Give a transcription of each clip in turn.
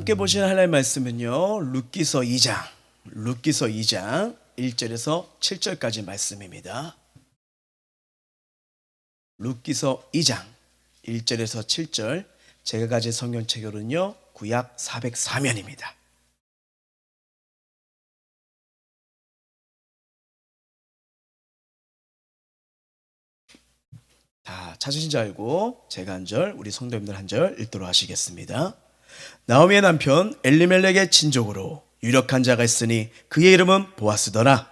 함께 보시는 하나님의 말씀은요, 룻기서 2장 1절에서 7절까지 말씀입니다. 룻기서 2장 1절에서 7절, 제가 가진 성경책으로는요 구약 404면입니다. 자, 찾으신 줄 알고 제가 한 절, 우리 성도님들 한 절 읽도록 하시겠습니다. 나오미의 남편 엘리멜렉의 친족으로 유력한 자가 있으니 그의 이름은 보아스더라.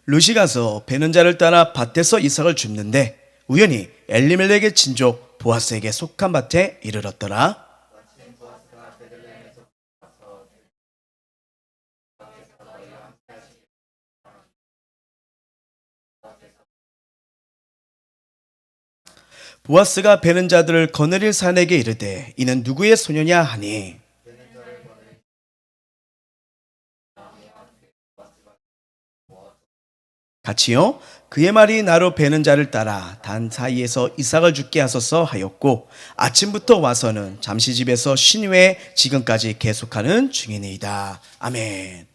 룻이 가서 베는 자를 따라 밭에서 이삭을 줍는데 우연히 엘리멜렉의 친족 보아스에게 속한 밭에 이르렀더라. 보아스가 베는 자들을 거느릴 사내에게 이르되 이는 누구의 소녀냐 하니, 같이요 그의 말이 나로 베는 자를 따라 단 사이에서 이삭을 죽게 하소서 하였고 아침부터 와서는 잠시 집에서 쉰 후에 지금까지 계속하는 중이니이다. 아멘.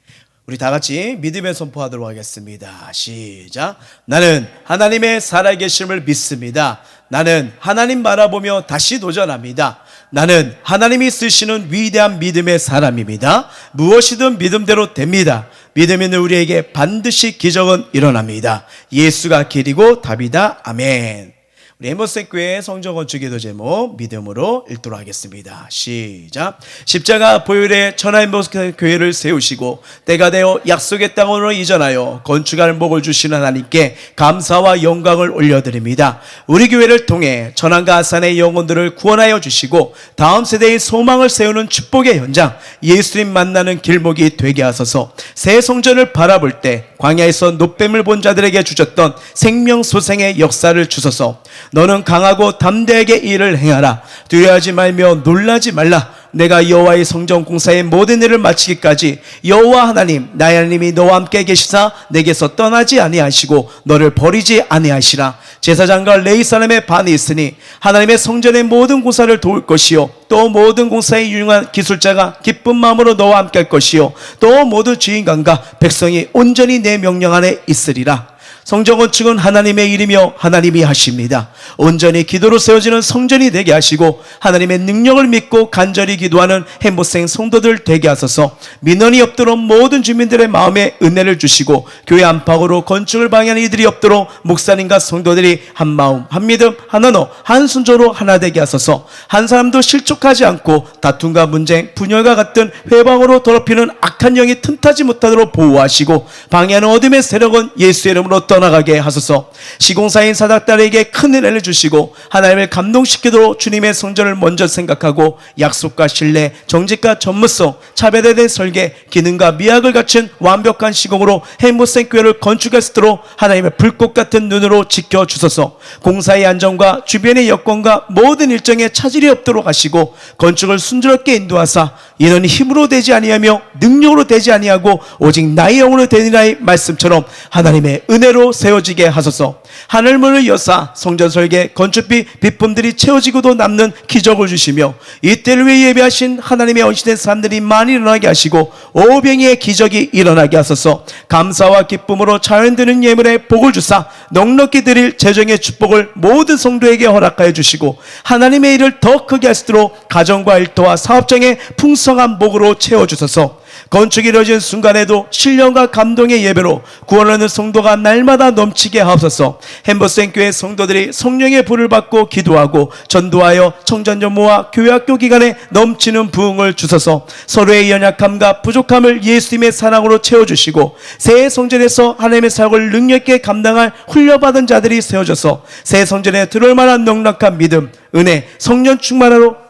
우리 다 같이 믿음의 선포하도록 하겠습니다. 시작. 나는 하나님의 살아계심을 믿습니다. 나는 하나님 바라보며 다시 도전합니다. 나는 하나님이 쓰시는 위대한 믿음의 사람입니다. 무엇이든 믿음대로 됩니다. 믿음 있는 우리에게 반드시 기적은 일어납니다. 예수가 길이고 답이다. 아멘. 우리 엠버스교회 성전 건축 기도 제목 믿음으로 읽도록 하겠습니다. 시작. 십자가 보혈의 천하 엠버스교회를 세우시고 때가 되어 약속의 땅으로 이전하여 건축할 복을 주시는 하나님께 감사와 영광을 올려드립니다. 우리 교회를 통해 천안과 아산의 영혼들을 구원하여 주시고 다음 세대의 소망을 세우는 축복의 현장, 예수님 만나는 길목이 되게 하소서. 새 성전을 바라볼 때 광야에서 노뱀을 본 자들에게 주셨던 생명소생의 역사를 주소서. 너는 강하고 담대하게 일을 행하라. 두려워하지 말며 놀라지 말라. 내가 여호와의 성전 공사의 모든 일을 마치기까지 여호와 하나님 나의 하나님이 너와 함께 계시사 내게서 떠나지 아니하시고 너를 버리지 아니하시라. 제사장과 레위 사람의 반이 있으니 하나님의 성전의 모든 공사를 도울 것이요 또 모든 공사에 유용한 기술자가 기쁜 마음으로 너와 함께 할 것이요 또 모든 주인관과 백성이 온전히 내 명령 안에 있으리라. 성전 건축은 하나님의 일이며 하나님이 하십니다. 온전히 기도로 세워지는 성전이 되게 하시고 하나님의 능력을 믿고 간절히 기도하는 햄버생 성도들 되게 하소서. 민원이 없도록 모든 주민들의 마음에 은혜를 주시고 교회 안팎으로 건축을 방해하는 이들이 없도록 목사님과 성도들이 한 마음 한 믿음 한 언어 한 순조로 하나 되게 하소서. 한 사람도 실족하지 않고 다툼과 문쟁 분열과 같은 회방으로 더럽히는 악한 영이 틈타지 못하도록 보호하시고 방해하는 어둠의 세력은 예수의 이름으로 떠나가게 하소서. 시공사인 사닥달에게 큰 은혜를 주시고 하나님을 감동시키도록 주님의 성전을 먼저 생각하고 약속과 신뢰, 정직과 전무성, 차별에 대한 설계, 기능과 미학을 갖춘 완벽한 시공으로 햄버생 교회를 건축할 수 있도록 하나님의 불꽃 같은 눈으로 지켜주소서. 공사의 안정과 주변의 여건과 모든 일정에 차질이 없도록 하시고 건축을 순조롭게 인도하사 인원이 힘으로 되지 아니하며 능력으로 되지 아니하고 오직 나의 영으로 되니라의 말씀처럼 하나님의 은혜로 세워지게 하소서. 하늘문을 여사 성전 설계 건축비 비품들이 채워지고도 남는 기적을 주시며 이때를 위해 예배하신 하나님의 언신된 사람들이 많이 일어나게 하시고 오병이의 기적이 일어나게 하소서. 감사와 기쁨으로 자연드는 예물에 복을 주사 넉넉히 드릴 재정의 축복을 모든 성도에게 허락하여 주시고 하나님의 일을 더 크게 할 수 있도록 가정과 일터와 사업장에 풍성한 복으로 채워주소서. 건축이 이루어진 순간에도 신령과 감동의 예배로 구원하는 성도가 날마다 넘치게 하옵소서. 햄버생 교회 성도들이 성령의 불을 받고 기도하고 전도하여 청전전모와 교회학교 기간에 넘치는 부흥을 주소서. 서로의 연약함과 부족함을 예수님의 사랑으로 채워주시고 새 성전에서 하나님의 사역을 능력있게 감당할 훈련받은 자들이 세워져서 새 성전에 들어올 만한 넉넉한 믿음, 은혜, 성령 충만하로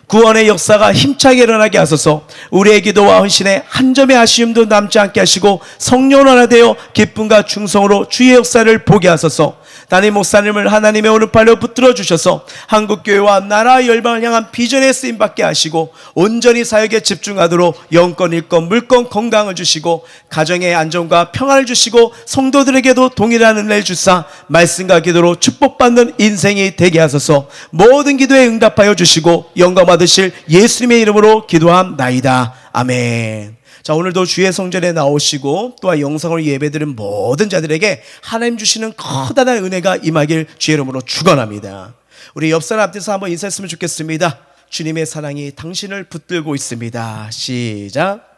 구원의 역사가 힘차게 일어나게 하소서. 우리의 기도와 헌신에 한 점의 아쉬움도 남지 않게 하시고 성령 하나 되어 기쁨과 충성으로 주의 역사를 보게 하소서. 담임 목사님을 하나님의 오른팔로 붙들어 주셔서 한국교회와 나라 열방을 향한 비전에 쓰임받게 하시고 온전히 사역에 집중하도록 영권, 일권, 물권, 건강을 주시고 가정의 안정과 평안을 주시고 성도들에게도 동일한 은혜를 주사 말씀과 기도로 축복받는 인생이 되게 하소서. 모든 기도에 응답하여 주시고 영광 받으실 예수님의 이름으로 기도함나이다. 아멘. 자, 오늘도 주의 성전에 나오시고 또한 영상으로 예배드린 모든 자들에게 하나님 주시는 커다란 은혜가 임하길 주의 이름으로 축원합니다. 우리 옆 사람 앞에서 한번 인사했으면 좋겠습니다. 주님의 사랑이 당신을 붙들고 있습니다. 시작.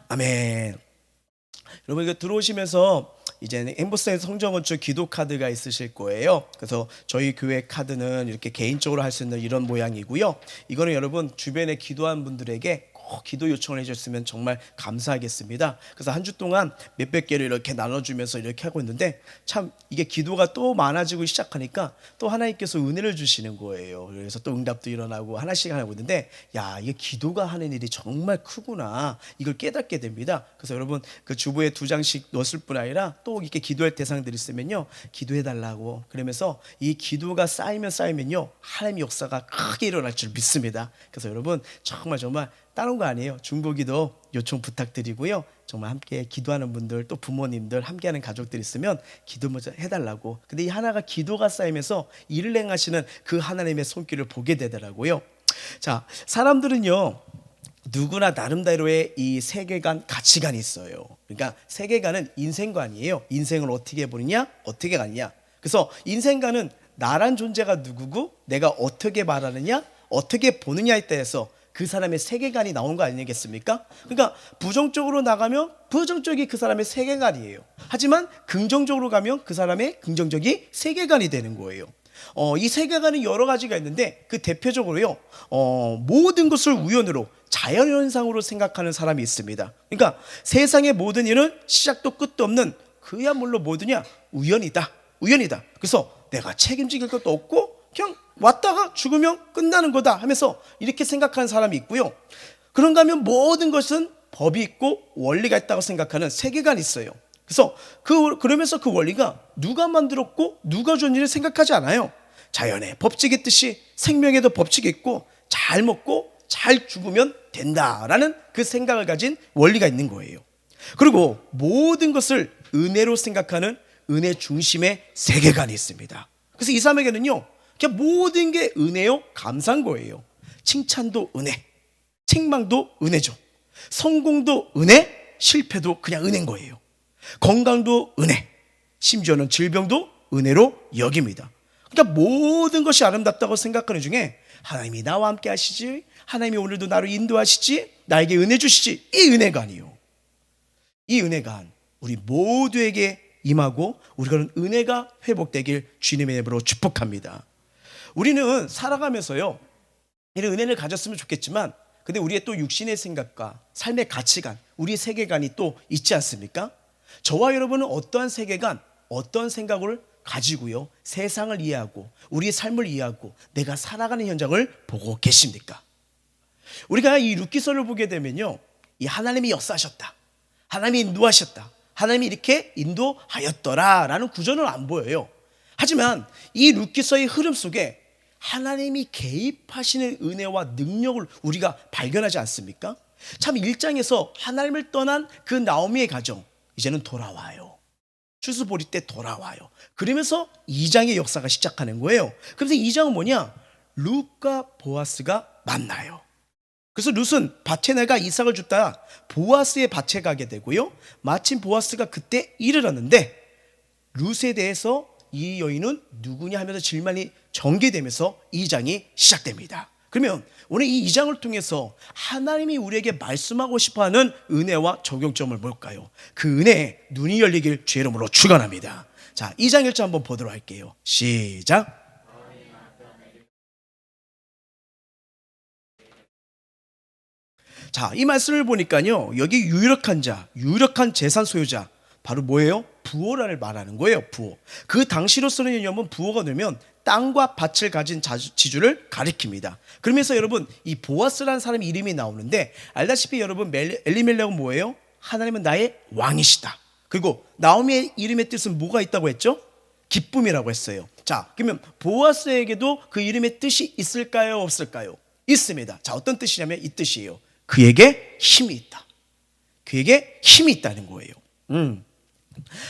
아멘. 여러분, 이거 들어오시면서 이제 엠버스의 성전건축 기도 카드가 있으실 거예요. 그래서 저희 교회 카드는 이렇게 개인적으로 할 수 있는 이런 모양이고요. 이거는 여러분 주변에 기도한 분들에게 꼭 기도 요청을 해주셨으면 정말 감사하겠습니다. 그래서 한 주 동안 몇백 개를 이렇게 나눠주면서 이렇게 하고 있는데 참 이게 기도가 또 많아지고 시작하니까 또 하나님께서 은혜를 주시는 거예요. 그래서 또 응답도 일어나고 하나씩 하고 있는데 야, 이게 기도가 하는 일이 정말 크구나, 이걸 깨닫게 됩니다. 그래서 여러분 그 주보에 2장씩 넣었을 뿐 아니라 또 이렇게 기도할 대상들이 있으면요 기도해달라고 그러면서 이 기도가 쌓이면요 하나님의 역사가 크게 일어날 줄 믿습니다. 그래서 여러분 정말 다른 거 아니에요. 중보기도 요청 부탁드리고요. 정말 함께 기도하는 분들 또 부모님들 함께하는 가족들 있으면 기도 먼저 해달라고. 근데 이 하나가 기도가 쌓이면서 일을 행하시는 그 하나님의 손길을 보게 되더라고요. 자, 사람들은요 누구나 나름대로의 이 세계관, 가치관이 있어요. 그러니까 세계관은 인생관이에요. 인생을 어떻게 보느냐, 어떻게 가느냐. 그래서 인생관은 나란 존재가 누구고 내가 어떻게 말하느냐, 어떻게 보느냐에 따라서 그 사람의 세계관이 나온 거 아니겠습니까? 그러니까 부정적으로 나가면 부정적이 그 사람의 세계관이에요. 하지만 긍정적으로 가면 그 사람의 긍정적인 세계관이 되는 거예요. 이 세계관은 여러 가지가 있는데 그 대표적으로요 모든 것을 우연으로 자연현상으로 생각하는 사람이 있습니다. 그러니까 세상의 모든 일은 시작도 끝도 없는 그야말로 뭐더냐 우연이다. 그래서 내가 책임질 것도 없고 그냥 왔다가 죽으면 끝나는 거다 하면서 이렇게 생각하는 사람이 있고요. 그런가 하면 모든 것은 법이 있고 원리가 있다고 생각하는 세계관이 있어요. 그래서 그러면서 그 원리가 누가 만들었고 누가 준 일을 생각하지 않아요. 자연의 법칙이 있듯이 생명에도 법칙이 있고 잘 먹고 잘 죽으면 된다라는 그 생각을 가진 원리가 있는 거예요. 그리고 모든 것을 은혜로 생각하는 은혜 중심의 세계관이 있습니다. 그래서 이 사람에게는요 그냥 모든 게 은혜요 감사한 거예요. 칭찬도 은혜, 책망도 은혜죠. 성공도 은혜, 실패도 그냥 은혜인 거예요. 건강도 은혜, 심지어는 질병도 은혜로 여깁니다. 그러니까 모든 것이 아름답다고 생각하는 중에 하나님이 나와 함께 하시지, 하나님이 오늘도 나를 인도하시지, 나에게 은혜 주시지, 이 은혜관이요. 이 은혜관 우리 모두에게 임하고 우리가 은혜가 회복되길 주님의 이름으로 축복합니다. 우리는 살아가면서요 이런 은혜를 가졌으면 좋겠지만 근데 우리의 또 육신의 생각과 삶의 가치관, 우리 세계관이 또 있지 않습니까? 저와 여러분은 어떠한 세계관, 어떤 생각을 가지고요 세상을 이해하고 우리의 삶을 이해하고 내가 살아가는 현장을 보고 계십니까? 우리가 이 룻기서를 보게 되면요 이 하나님이 역사하셨다, 하나님이 인도하셨다, 하나님이 이렇게 인도하였더라라는 구절은 안 보여요. 하지만 이 룻기서의 흐름 속에 하나님이 개입하시는 은혜와 능력을 우리가 발견하지 않습니까? 참 1장에서 하나님을 떠난 그 나오미의 가정 이제는 돌아와요. 추수보리 때 돌아와요. 그러면서 2장의 역사가 시작하는 거예요. 그래서 2장은 뭐냐? 룻과 보아스가 만나요. 그래서 룻은 밭에 내가 이삭을 줍다 보아스의 밭에 가게 되고요. 마침 보아스가 그때 일을 하는데 룻에 대해서 이 여인은 누구냐 하면서 질문이 전개되면서 2장이 시작됩니다. 그러면 오늘 이 2장을 통해서 하나님이 우리에게 말씀하고 싶어하는 은혜와 적용점을 뭘까요? 그 은혜에 눈이 열리길 주의 이름으로 축원합니다. 자, 2장 1절 한번 보도록 할게요. 시작. 자, 이 말씀을 보니까요 여기 유력한 자, 유력한 재산 소유자 바로 뭐예요? 부호란을 말하는 거예요. 부호. 그 당시로서는 여러분 부호가 되면 땅과 밭을 가진 지주를 가리킵니다. 그러면서 여러분 이 보아스라는 사람 이름이 나오는데 알다시피 여러분 엘리멜렉은 뭐예요? 하나님은 나의 왕이시다. 그리고 나오미의 이름의 뜻은 뭐가 있다고 했죠? 기쁨이라고 했어요. 자, 그러면 보아스에게도 그 이름의 뜻이 있을까요? 없을까요? 있습니다. 자, 어떤 뜻이냐면 이 뜻이에요. 그에게 힘이 있다. 그에게 힘이 있다는 거예요.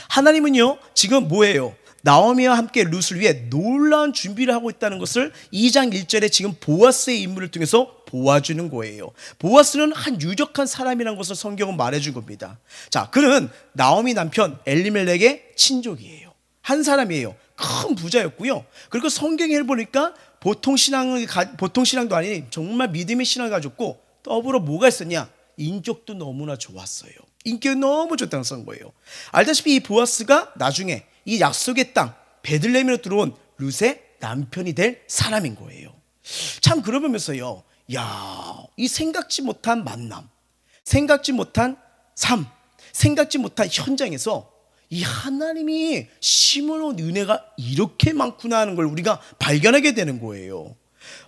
하나님은요 지금 뭐예요? 나오미와 함께 룻을 위해 놀라운 준비를 하고 있다는 것을 2장 1절에 지금 보아스의 인물을 통해서 보아주는 거예요. 보아스는 한 유력한 사람이라는 것을 성경은 말해준 겁니다. 자, 그는 나오미 남편 엘리멜렉의 친족이에요. 한 사람이에요. 큰 부자였고요. 그리고 성경에 보니까 보통 신앙도 아닌 정말 믿음의 신앙을 가졌고 더불어 뭐가 있었냐? 인격도 너무나 좋았어요. 인격이 너무 좋다는 쓴 거예요. 알다시피 이 보아스가 나중에 이 약속의 땅 베들레헴으로 들어온 룻의 남편이 될 사람인 거예요. 참 그러면서요, 이 생각지 못한 만남, 생각지 못한 삶, 생각지 못한 현장에서 이 하나님이 심어놓은 은혜가 이렇게 많구나 하는 걸 우리가 발견하게 되는 거예요.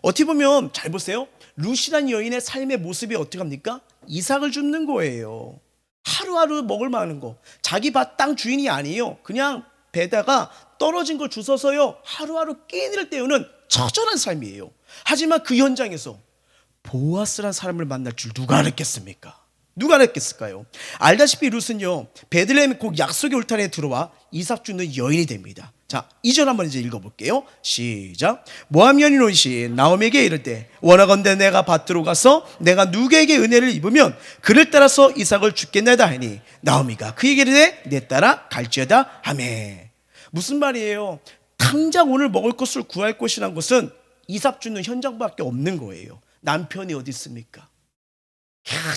어떻게 보면 잘 보세요. 룻이란 여인의 삶의 모습이 어떻게 합니까? 이삭을 줍는 거예요. 하루하루 먹을 만한 거. 자기 밭 땅 주인이 아니에요. 그냥 배다가 떨어진 걸 주워서요 하루하루 끼니를 때우는 처절한 삶이에요. 하지만 그 현장에서 보아스란 사람을 만날 줄 누가 알았겠습니까? 누가 알았겠을까요? 알다시피 룻은요 베들레헴 곧 약속의 울타리에 들어와 이삭 주는 여인이 됩니다. 자, 2절 한번 이제 읽어볼게요. 시작. 모함 여인 롯이 나오미에게 이를 때 원하건대 내가 밭으로 가서 내가 누구에게 은혜를 입으면 그를 따라서 이삭을 죽겠나이다 하니 나오미가 그에게 이르되 내 따라 갈지어다 하매. 무슨 말이에요? 당장 오늘 먹을 것을 구할 것이란 것은 이삭 주는 현장밖에 없는 거예요. 남편이 어디 있습니까?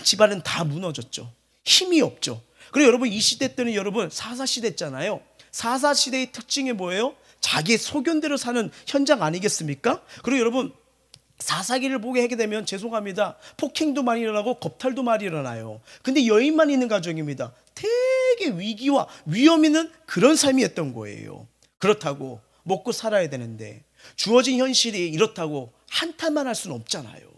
집안은 다 무너졌죠. 힘이 없죠. 그리고 여러분 이 시대 때는 여러분 사사시대잖아요. 사사시대의 특징이 뭐예요? 자기 소견대로 사는 현장 아니겠습니까? 그리고 여러분 사사기를 보게 하게 되면 죄송합니다. 폭행도 많이 일어나고 겁탈도 많이 일어나요. 근데 여인만 있는 가정입니다. 되게 위기와 위험 있는 그런 삶이었던 거예요. 그렇다고 먹고 살아야 되는데 주어진 현실이 이렇다고 한탄만 할 수는 없잖아요.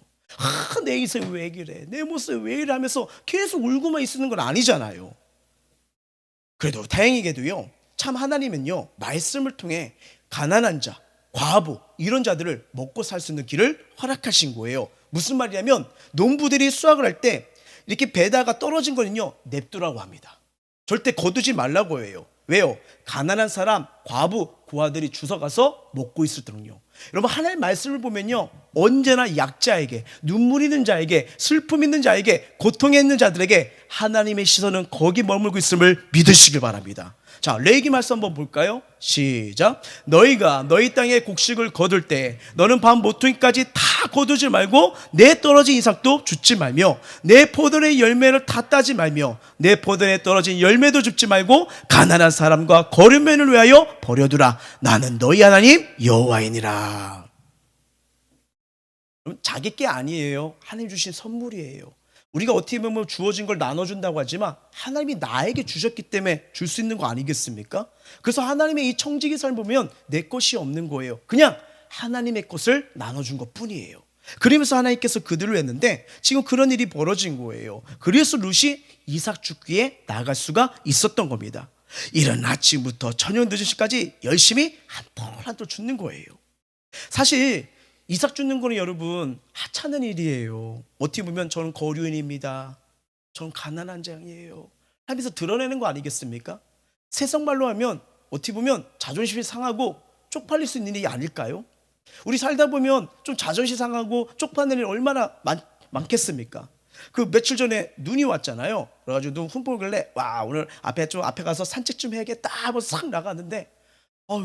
내 인생 왜 그래? 내 모습 왜 이래? 하면서 계속 울고만 있는 건 아니잖아요. 그래도 다행히게도요. 참 하나님은요. 말씀을 통해 가난한 자, 과부 이런 자들을 먹고 살 수 있는 길을 허락하신 거예요. 무슨 말이냐면 농부들이 수확을 할 때 이렇게 배다가 떨어진 거는요. 냅두라고 합니다. 절대 거두지 말라고 해요. 왜요? 가난한 사람, 과부, 고아들이 주워가서 먹고 있었거든요. 여러분 하나님의 말씀을 보면요 언제나 약자에게, 눈물 있는 자에게, 슬픔 있는 자에게, 고통에 있는 자들에게 하나님의 시선은 거기 머물고 있음을 믿으시길 바랍니다. 자, 레위기 말씀 한번 볼까요? 시작. 너희가 너희 땅에 곡식을 거둘 때 너는 밤 모퉁이까지 다 거두지 말고 내 떨어진 이삭도 줍지 말며 내 포도의 열매를 다 따지 말며 내 포도에 떨어진 열매도 줍지 말고 가난한 사람과 거류면을 위하여 버려두라. 나는 너희 하나님 여호와이니라. 자기 게 아니에요. 하나님 주신 선물이에요. 우리가 어떻게 보면 주어진 걸 나눠준다고 하지만 하나님이 나에게 주셨기 때문에 줄 수 있는 거 아니겠습니까? 그래서 하나님의 이 청지기 삶을 보면 내 것이 없는 거예요. 그냥 하나님의 것을 나눠준 것 뿐이에요. 그러면서 하나님께서 그들을 했는데 지금 그런 일이 벌어진 거예요. 그래서 룻이 이삭 죽기에 나갈 수가 있었던 겁니다. 이른 아침부터 저녁 늦은 시까지 열심히 한 톨 줍는 거예요. 사실 이삭 줍는 거는 여러분 하찮은 일이에요. 어떻게 보면 저는 거류인입니다. 저는 가난한 자이에요 하면서 드러내는 거 아니겠습니까? 세상말로 하면 어떻게 보면 자존심이 상하고 쪽팔릴 수 있는 일이 아닐까요? 우리 살다 보면 좀 자존심 상하고 쪽팔리는 일 얼마나 많겠습니까? 그 며칠 전에 눈이 왔잖아요. 그래가지고 눈 흠뻑길래 와 오늘 앞에 가서 산책 좀 해야겠다 하고 싹 나갔는데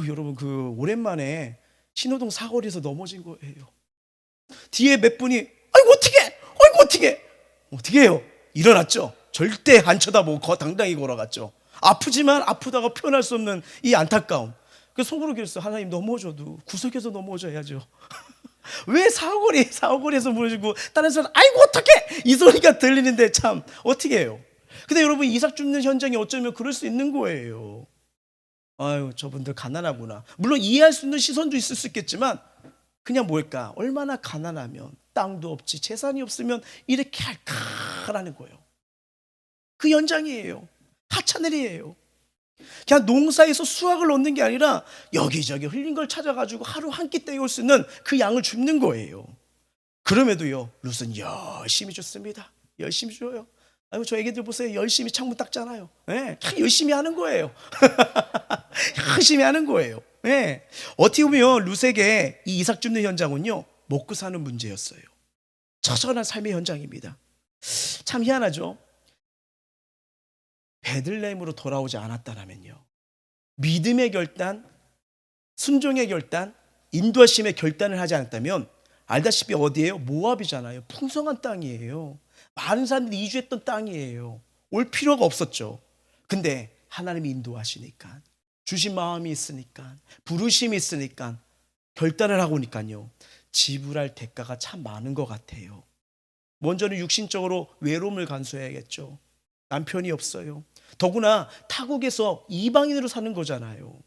여러분 그 오랜만에 신호등 사거리에서 넘어진 거예요. 뒤에 몇 분이 아이고 어떻게 해요? 일어났죠. 절대 안 쳐다보고 당당히 걸어갔죠. 아프지만 아프다가 표현할 수 없는 이 안타까움. 그 속으로 그랬어요. 하나님 넘어져도 구석에서 넘어져야죠. 왜 사거리에서 무너지고 다른 사람 아이고 어떡해 이 소리가 들리는데 참 어떻게 해요? 근데 여러분 이삭 줍는 현장이 어쩌면 그럴 수 있는 거예요. 아유, 저분들 가난하구나. 물론 이해할 수 있는 시선도 있을 수 있겠지만 그냥 뭘까? 얼마나 가난하면 땅도 없지 재산이 없으면 이렇게 할까라는 거예요. 그 현장이에요. 하찮으리예요. 그냥 농사에서 수확을 얻는 게 아니라 여기저기 흘린 걸 찾아가지고 하루 한 끼 때울 수 있는 그 양을 줍는 거예요. 그럼에도요, 룻은 열심히 줬습니다. 열심히 줘요. 아이고, 저 애기들 보세요. 열심히 창문 닦잖아요. 네, 열심히 하는 거예요. 열심히 하는 거예요. 네. 어떻게 보면 룻에게 이 이삭 줍는 현장은요, 먹고 사는 문제였어요. 처절한 삶의 현장입니다. 참 희한하죠. 베들레헴으로 돌아오지 않았다라면요, 믿음의 결단, 순종의 결단, 인도하심의 결단을 하지 않았다면 알다시피 어디예요? 모압이잖아요. 풍성한 땅이에요. 많은 사람들이 이주했던 땅이에요. 올 필요가 없었죠. 근데 하나님이 인도하시니까, 주신 마음이 있으니까, 부르심이 있으니까 결단을 하고 오니까요, 지불할 대가가 참 많은 것 같아요. 먼저는 육신적으로 외로움을 간수해야겠죠. 남편이 없어요. 더구나 타국에서 이방인으로 사는 거잖아요.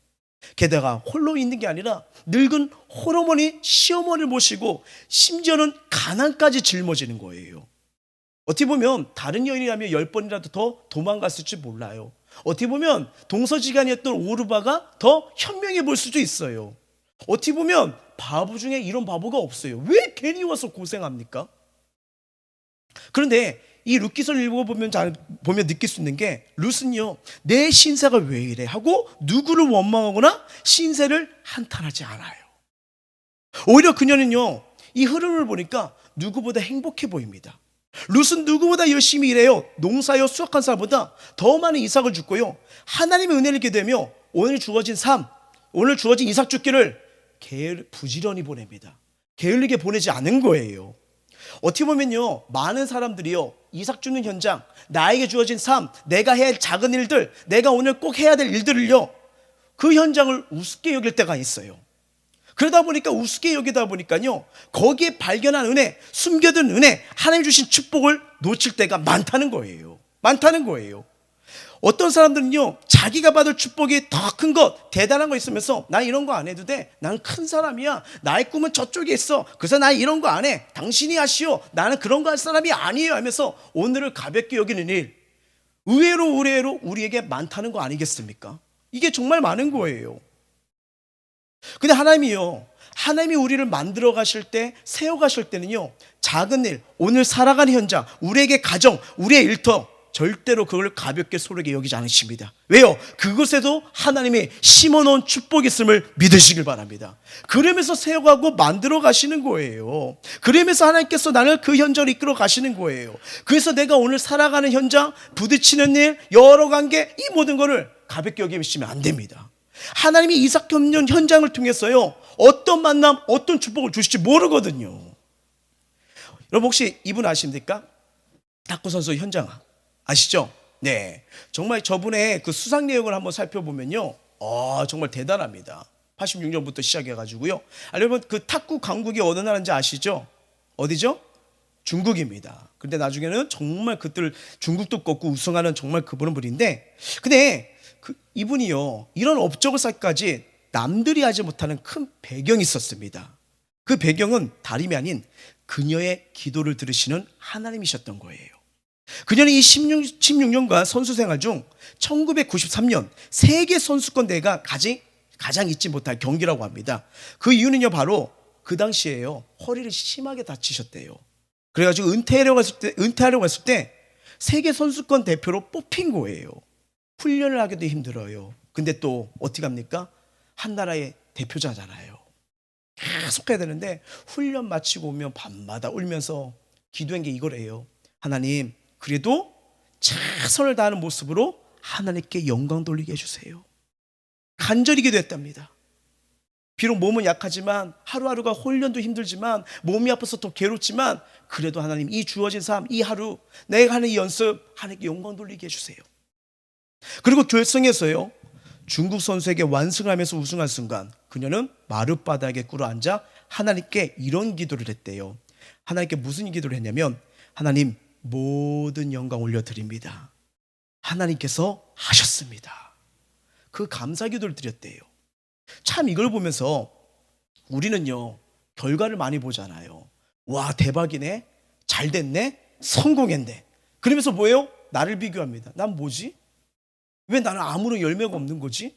게다가 홀로 있는 게 아니라 늙은 홀어머니, 시어머니를 모시고 심지어는 가난까지 짊어지는 거예요. 어떻게 보면 다른 여인이라면 10번이라도 더 도망갔을지 몰라요. 어떻게 보면 동서지간이었던 오르바가 더 현명해 볼 수도 있어요. 어떻게 보면 바보 중에 이런 바보가 없어요. 왜 괜히 와서 고생합니까? 그런데 이 룻기서를 읽어보면 보면 느낄 수 있는 게, 룻은요, 내 신세가 왜 이래 하고 누구를 원망하거나 신세를 한탄하지 않아요. 오히려 그녀는요, 이 흐름을 보니까 누구보다 행복해 보입니다. 룻은 누구보다 열심히 일해요. 농사여 수확한 사람보다 더 많은 이삭을 줍고요, 하나님의 은혜를 입게 되며 오늘 주어진 삶, 오늘 주어진 이삭 줍기를 부지런히 보냅니다. 게을리게 보내지 않은 거예요. 어떻게 보면요, 많은 사람들이요, 이삭 주는 현장, 나에게 주어진 삶, 내가 해야 할 작은 일들, 내가 오늘 꼭 해야 될 일들을요, 그 현장을 우습게 여길 때가 있어요. 그러다 보니까 우습게 여기다 보니까요, 거기에 발견한 은혜, 숨겨둔 은혜, 하나님 주신 축복을 놓칠 때가 많다는 거예요. 많다는 거예요. 어떤 사람들은요, 자기가 받을 축복이 더 큰 것, 대단한 거 있으면서 난 이런 거 안 해도 돼. 난 큰 사람이야. 나의 꿈은 저쪽에 있어. 그래서 난 이런 거 안 해. 당신이 하시오. 나는 그런 거 할 사람이 아니에요 하면서 오늘을 가볍게 여기는 일, 의외로 우리에게 많다는 거 아니겠습니까? 이게 정말 많은 거예요. 근데 하나님이 우리를 만들어 가실 때, 세워 가실 때는요, 작은 일, 오늘 살아가는 현장, 우리에게 가정, 우리의 일터, 절대로 그걸 가볍게 소르게 여기지 않으십니다. 왜요? 그곳에도 하나님이 심어놓은 축복이 있음을 믿으시길 바랍니다. 그러면서 세워가고 만들어 가시는 거예요. 그러면서 하나님께서 나를 그 현장을 이끌어 가시는 거예요. 그래서 내가 오늘 살아가는 현장, 부딪히는 일, 여러 관계, 이 모든 거를 가볍게 여기시면 안 됩니다. 하나님이 이삭 줍는 현장을 통해서요, 어떤 만남, 어떤 축복을 주실지 모르거든요. 여러분, 혹시 이분 아십니까? 탁구 선수 현장 아시죠? 네. 정말 저분의 그 수상 내역을 한번 살펴보면요, 정말 대단합니다. 86년부터 시작해가지고요. 여러분, 그 탁구 강국이 어느 나라인지 아시죠? 어디죠? 중국입니다. 근데 나중에는 정말 그들 중국도 꺾고 우승하는 정말 그분은 분인데, 근데 이분이요, 이런 업적을 쌓기까지 남들이 하지 못하는 큰 배경이 있었습니다. 그 배경은 다름이 아닌 그녀의 기도를 들으시는 하나님이셨던 거예요. 그녀는 이 16년간 선수 생활 중 1993년 세계 선수권 대회가 가장 잊지 못할 경기라고 합니다. 그 이유는요, 바로 그 당시에요, 허리를 심하게 다치셨대요. 그래가지고 은퇴하려고 했을 때 세계 선수권 대표로 뽑힌 거예요. 훈련을 하기도 힘들어요. 근데 또 어떻게 합니까? 한 나라의 대표자잖아요. 계속 해야 되는데 훈련 마치고 오면 밤마다 울면서 기도한 게 이거래요. 하나님, 그래도 최선을 다하는 모습으로 하나님께 영광 돌리게 해주세요. 간절히 기도했답니다. 비록 몸은 약하지만, 하루하루가 훈련도 힘들지만, 몸이 아파서 더 괴롭지만, 그래도 하나님, 이 주어진 삶, 이 하루 내가 하는 이 연습, 하나님께 영광 돌리게 해주세요. 그리고 결승에서요, 중국 선수에게 완승하면서 우승한 순간 그녀는 마룻바닥에 꿇어앉아 하나님께 이런 기도를 했대요. 하나님께 무슨 기도를 했냐면, 하나님, 모든 영광 올려드립니다. 하나님께서 하셨습니다. 그 감사 기도를 드렸대요. 참 이걸 보면서 우리는요, 결과를 많이 보잖아요. 와, 대박이네, 잘 됐네, 성공했네. 그러면서 뭐예요? 나를 비교합니다. 난 뭐지? 왜 나는 아무런 열매가 없는 거지?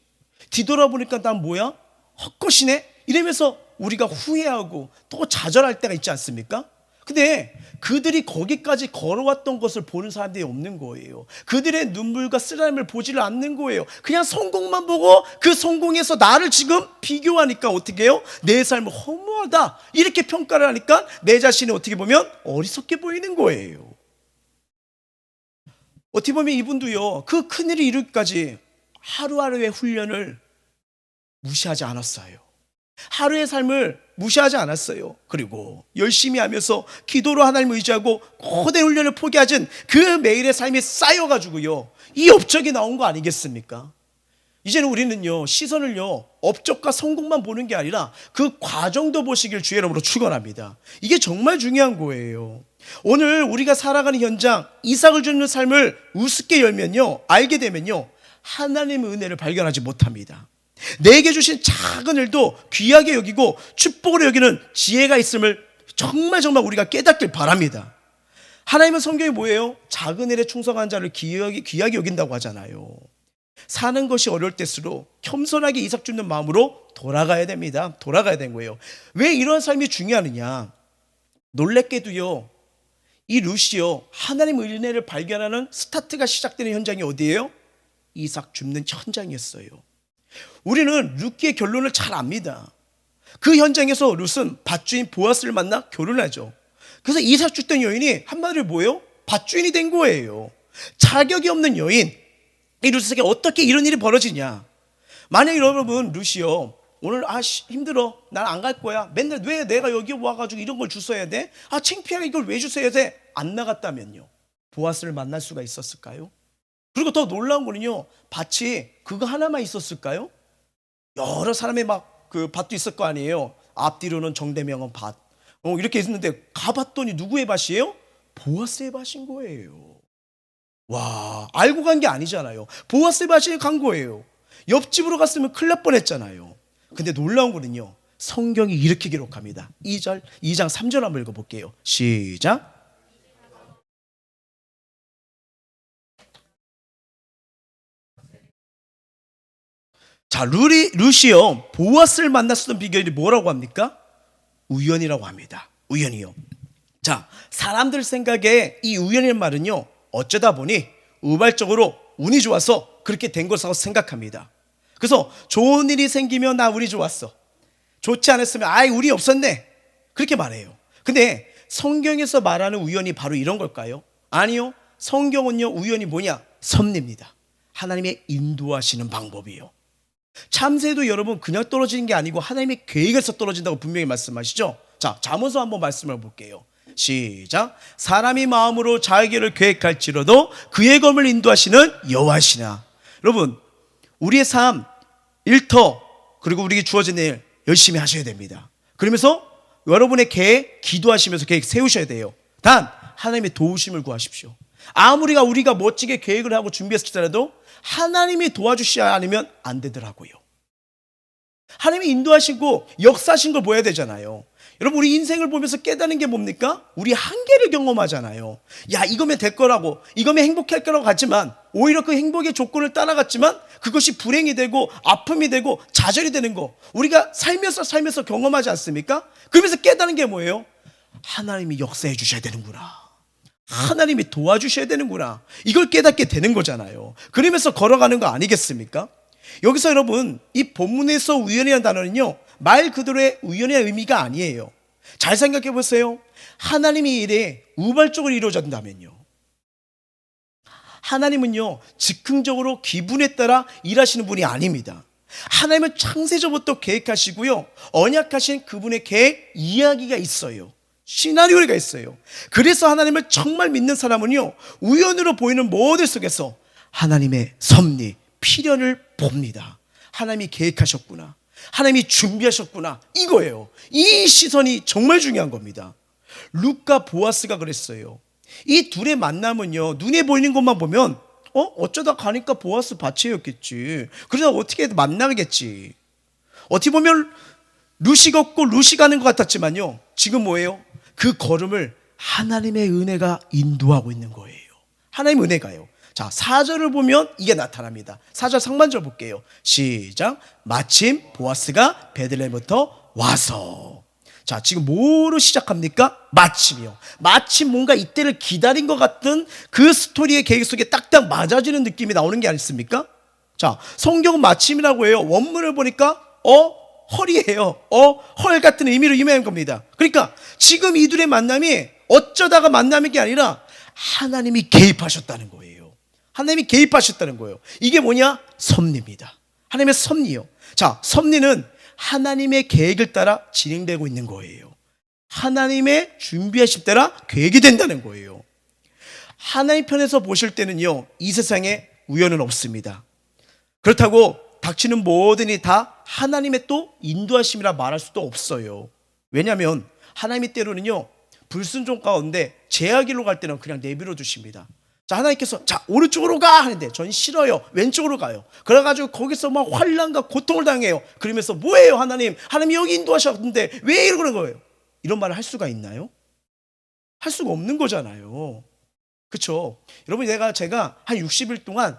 뒤돌아보니까 난 뭐야? 헛것이네? 이러면서 우리가 후회하고 또 좌절할 때가 있지 않습니까? 근데 그들이 거기까지 걸어왔던 것을 보는 사람들이 없는 거예요. 그들의 눈물과 쓰라림을 보지를 않는 거예요. 그냥 성공만 보고 그 성공에서 나를 지금 비교하니까 어떻게 해요? 내 삶은 허무하다 이렇게 평가를 하니까 내 자신이 어떻게 보면 어리석게 보이는 거예요. 어떻게 보면 이분도요, 그 큰일을 이루기까지 하루하루의 훈련을 무시하지 않았어요. 하루의 삶을 무시하지 않았어요. 그리고 열심히 하면서 기도로 하나님을 의지하고 거대한 훈련을 포기하진 그 매일의 삶이 쌓여가지고요, 이 업적이 나온 거 아니겠습니까? 이제는 우리는요, 시선을요, 업적과 성공만 보는 게 아니라 그 과정도 보시길 주의 이름으로 축원합니다. 이게 정말 중요한 거예요. 오늘 우리가 살아가는 현장, 이삭을 주는 삶을 우습게 열면요, 알게 되면요, 하나님의 은혜를 발견하지 못합니다. 내게 주신 작은 일도 귀하게 여기고 축복으로 여기는 지혜가 있음을 정말 우리가 깨닫길 바랍니다. 하나님은 성경이 뭐예요? 작은 일에 충성한 자를 귀하게 여긴다고 하잖아요. 사는 것이 어려울 때일수록 겸손하게 이삭 줍는 마음으로 돌아가야 됩니다. 돌아가야 되는 거예요. 왜 이런 삶이 중요하느냐? 놀랍게도요, 이 루시요, 하나님 은혜를 발견하는 스타트가 시작되는 현장이 어디예요? 이삭 줍는 현장이었어요. 우리는 룻기의 결론을 잘 압니다. 그 현장에서 룻은 밭주인 보아스를 만나 결혼하죠. 그래서 이삭 줬던 여인이 한마디로 뭐예요? 밭주인이 된 거예요. 자격이 없는 여인, 이 룻에게 어떻게 이런 일이 벌어지냐? 만약 여러분 룻이요, 오늘 힘들어, 난 안 갈 거야, 맨날 왜 내가 여기 와가지고 이런 걸 주워야 돼? 창피하게 이걸 왜 주워야 돼? 안 나갔다면요, 보아스를 만날 수가 있었을까요? 그리고 더 놀라운 거는요, 밭이 그거 하나만 있었을까요? 여러 사람의 그 밭도 있을 거 아니에요. 앞뒤로는 정대명은 밭, 이렇게 있는데 가봤더니 누구의 밭이에요? 보아스의 밭인 거예요. 와, 알고 간 게 아니잖아요. 보아스의 밭에 간 거예요. 옆집으로 갔으면 큰일 날 뻔했잖아요. 근데 놀라운 거는요, 성경이 이렇게 기록합니다. 2장 3절 한번 읽어볼게요. 시작. 자, 룻이요, 보아스를 만났었던 비결이 뭐라고 합니까? 우연이라고 합니다. 우연이요. 자, 사람들 생각에 이 우연이라는 말은요, 어쩌다 보니 우발적으로 운이 좋아서 그렇게 된 것이라고 생각합니다. 그래서 좋은 일이 생기면 나 운이 좋았어, 좋지 않았으면 운이 없었네, 그렇게 말해요. 근데 성경에서 말하는 우연이 바로 이런 걸까요? 아니요. 성경은요, 우연이 뭐냐? 섭리입니다. 하나님의 인도하시는 방법이요. 참새도 여러분 그냥 떨어지는 게 아니고 하나님의 계획에서 떨어진다고 분명히 말씀하시죠. 자, 잠언서 한번 말씀을 볼게요. 시작. 사람이 마음으로 자기 길을 계획할지라도 그의 검을 인도하시는 여호와시나. 여러분, 우리의 삶, 일터, 그리고 우리에게 주어진 일 열심히 하셔야 됩니다. 그러면서 여러분의 계획, 기도하시면서 계획 세우셔야 돼요. 단 하나님의 도우심을 구하십시오. 아무리 우리가 멋지게 계획을 하고 준비했을지라도 하나님이 도와주셔야 아니면 안 되더라고요. 하나님이 인도하시고 역사하신 걸 보여야 되잖아요. 여러분, 우리 인생을 보면서 깨닫는 게 뭡니까? 우리 한계를 경험하잖아요. 야, 이거면 될 거라고, 이거면 행복할 거라고 갔지만 오히려 그 행복의 조건을 따라갔지만 그것이 불행이 되고 아픔이 되고 좌절이 되는 거 우리가 살면서 경험하지 않습니까? 그러면서 깨닫는 게 뭐예요? 하나님이 역사해 주셔야 되는구나, 하나님이 도와주셔야 되는구나, 이걸 깨닫게 되는 거잖아요. 그러면서 걸어가는 거 아니겠습니까? 여기서 여러분, 이 본문에서 우연이라는 단어는요, 말 그대로의 우연의 의미가 아니에요. 잘 생각해 보세요. 하나님의 일에 우발적으로 이루어진다면요, 하나님은요 즉흥적으로 기분에 따라 일하시는 분이 아닙니다. 하나님은 창세전부터 계획하시고요, 언약하신 그분의 계획 이야기가 있어요. 시나리오가 있어요. 그래서 하나님을 정말 믿는 사람은요, 우연으로 보이는 모든 속에서 하나님의 섭리, 필연을 봅니다. 하나님이 계획하셨구나, 하나님이 준비하셨구나, 이거예요. 이 시선이 정말 중요한 겁니다. 룻과 보아스가 그랬어요. 이 둘의 만남은요, 눈에 보이는 것만 보면 어쩌다 가니까 보아스 밭이었겠지. 그러다 어떻게 만나겠지. 어떻게 보면 루시 걷고 루시 가는 것 같았지만요, 지금 뭐예요? 그 걸음을 하나님의 은혜가 인도하고 있는 거예요. 하나님의 은혜가요. 자, 4절을 보면 이게 나타납니다. 4절 상반절 볼게요. 시작. 마침 보아스가 베들레헴부터 와서. 자, 지금 뭐로 시작합니까? 마침이요. 마침 뭔가 이때를 기다린 것 같은 그 스토리의 계획 속에 딱딱 맞아지는 느낌이 나오는 게 아니습니까? 자, 성경은 마침이라고 해요. 원문을 보니까 헐이에요. 헐 같은 의미로 임한 겁니다. 그러니까 지금 이들의 만남이 어쩌다가 만남인 게 아니라 하나님이 개입하셨다는 거예요. 하나님이 개입하셨다는 거예요. 이게 뭐냐? 섭리입니다. 하나님의 섭리요. 자, 섭리는 하나님의 계획을 따라 진행되고 있는 거예요. 하나님의 준비하신 따라 계획이 된다는 거예요. 하나님 편에서 보실 때는요, 이 세상에 우연은 없습니다. 그렇다고 닥치는 모든 일이 다 하나님의 또 인도하심이라 말할 수도 없어요. 왜냐하면 하나님이 때로는요, 불순종 가운데 제약일로 갈 때는 그냥 내버려 두십니다. 자, 하나님께서 자, 오른쪽으로 가 하는데 전 싫어요. 왼쪽으로 가요. 그래가지고 거기서 막 환난과 고통을 당해요. 그러면서 뭐예요, 하나님? 하나님이 여기 인도하셨는데 왜 이러는 거예요? 이런 말을 할 수가 있나요? 할 수가 없는 거잖아요. 그렇죠? 여러분, 제가 한 60일 동안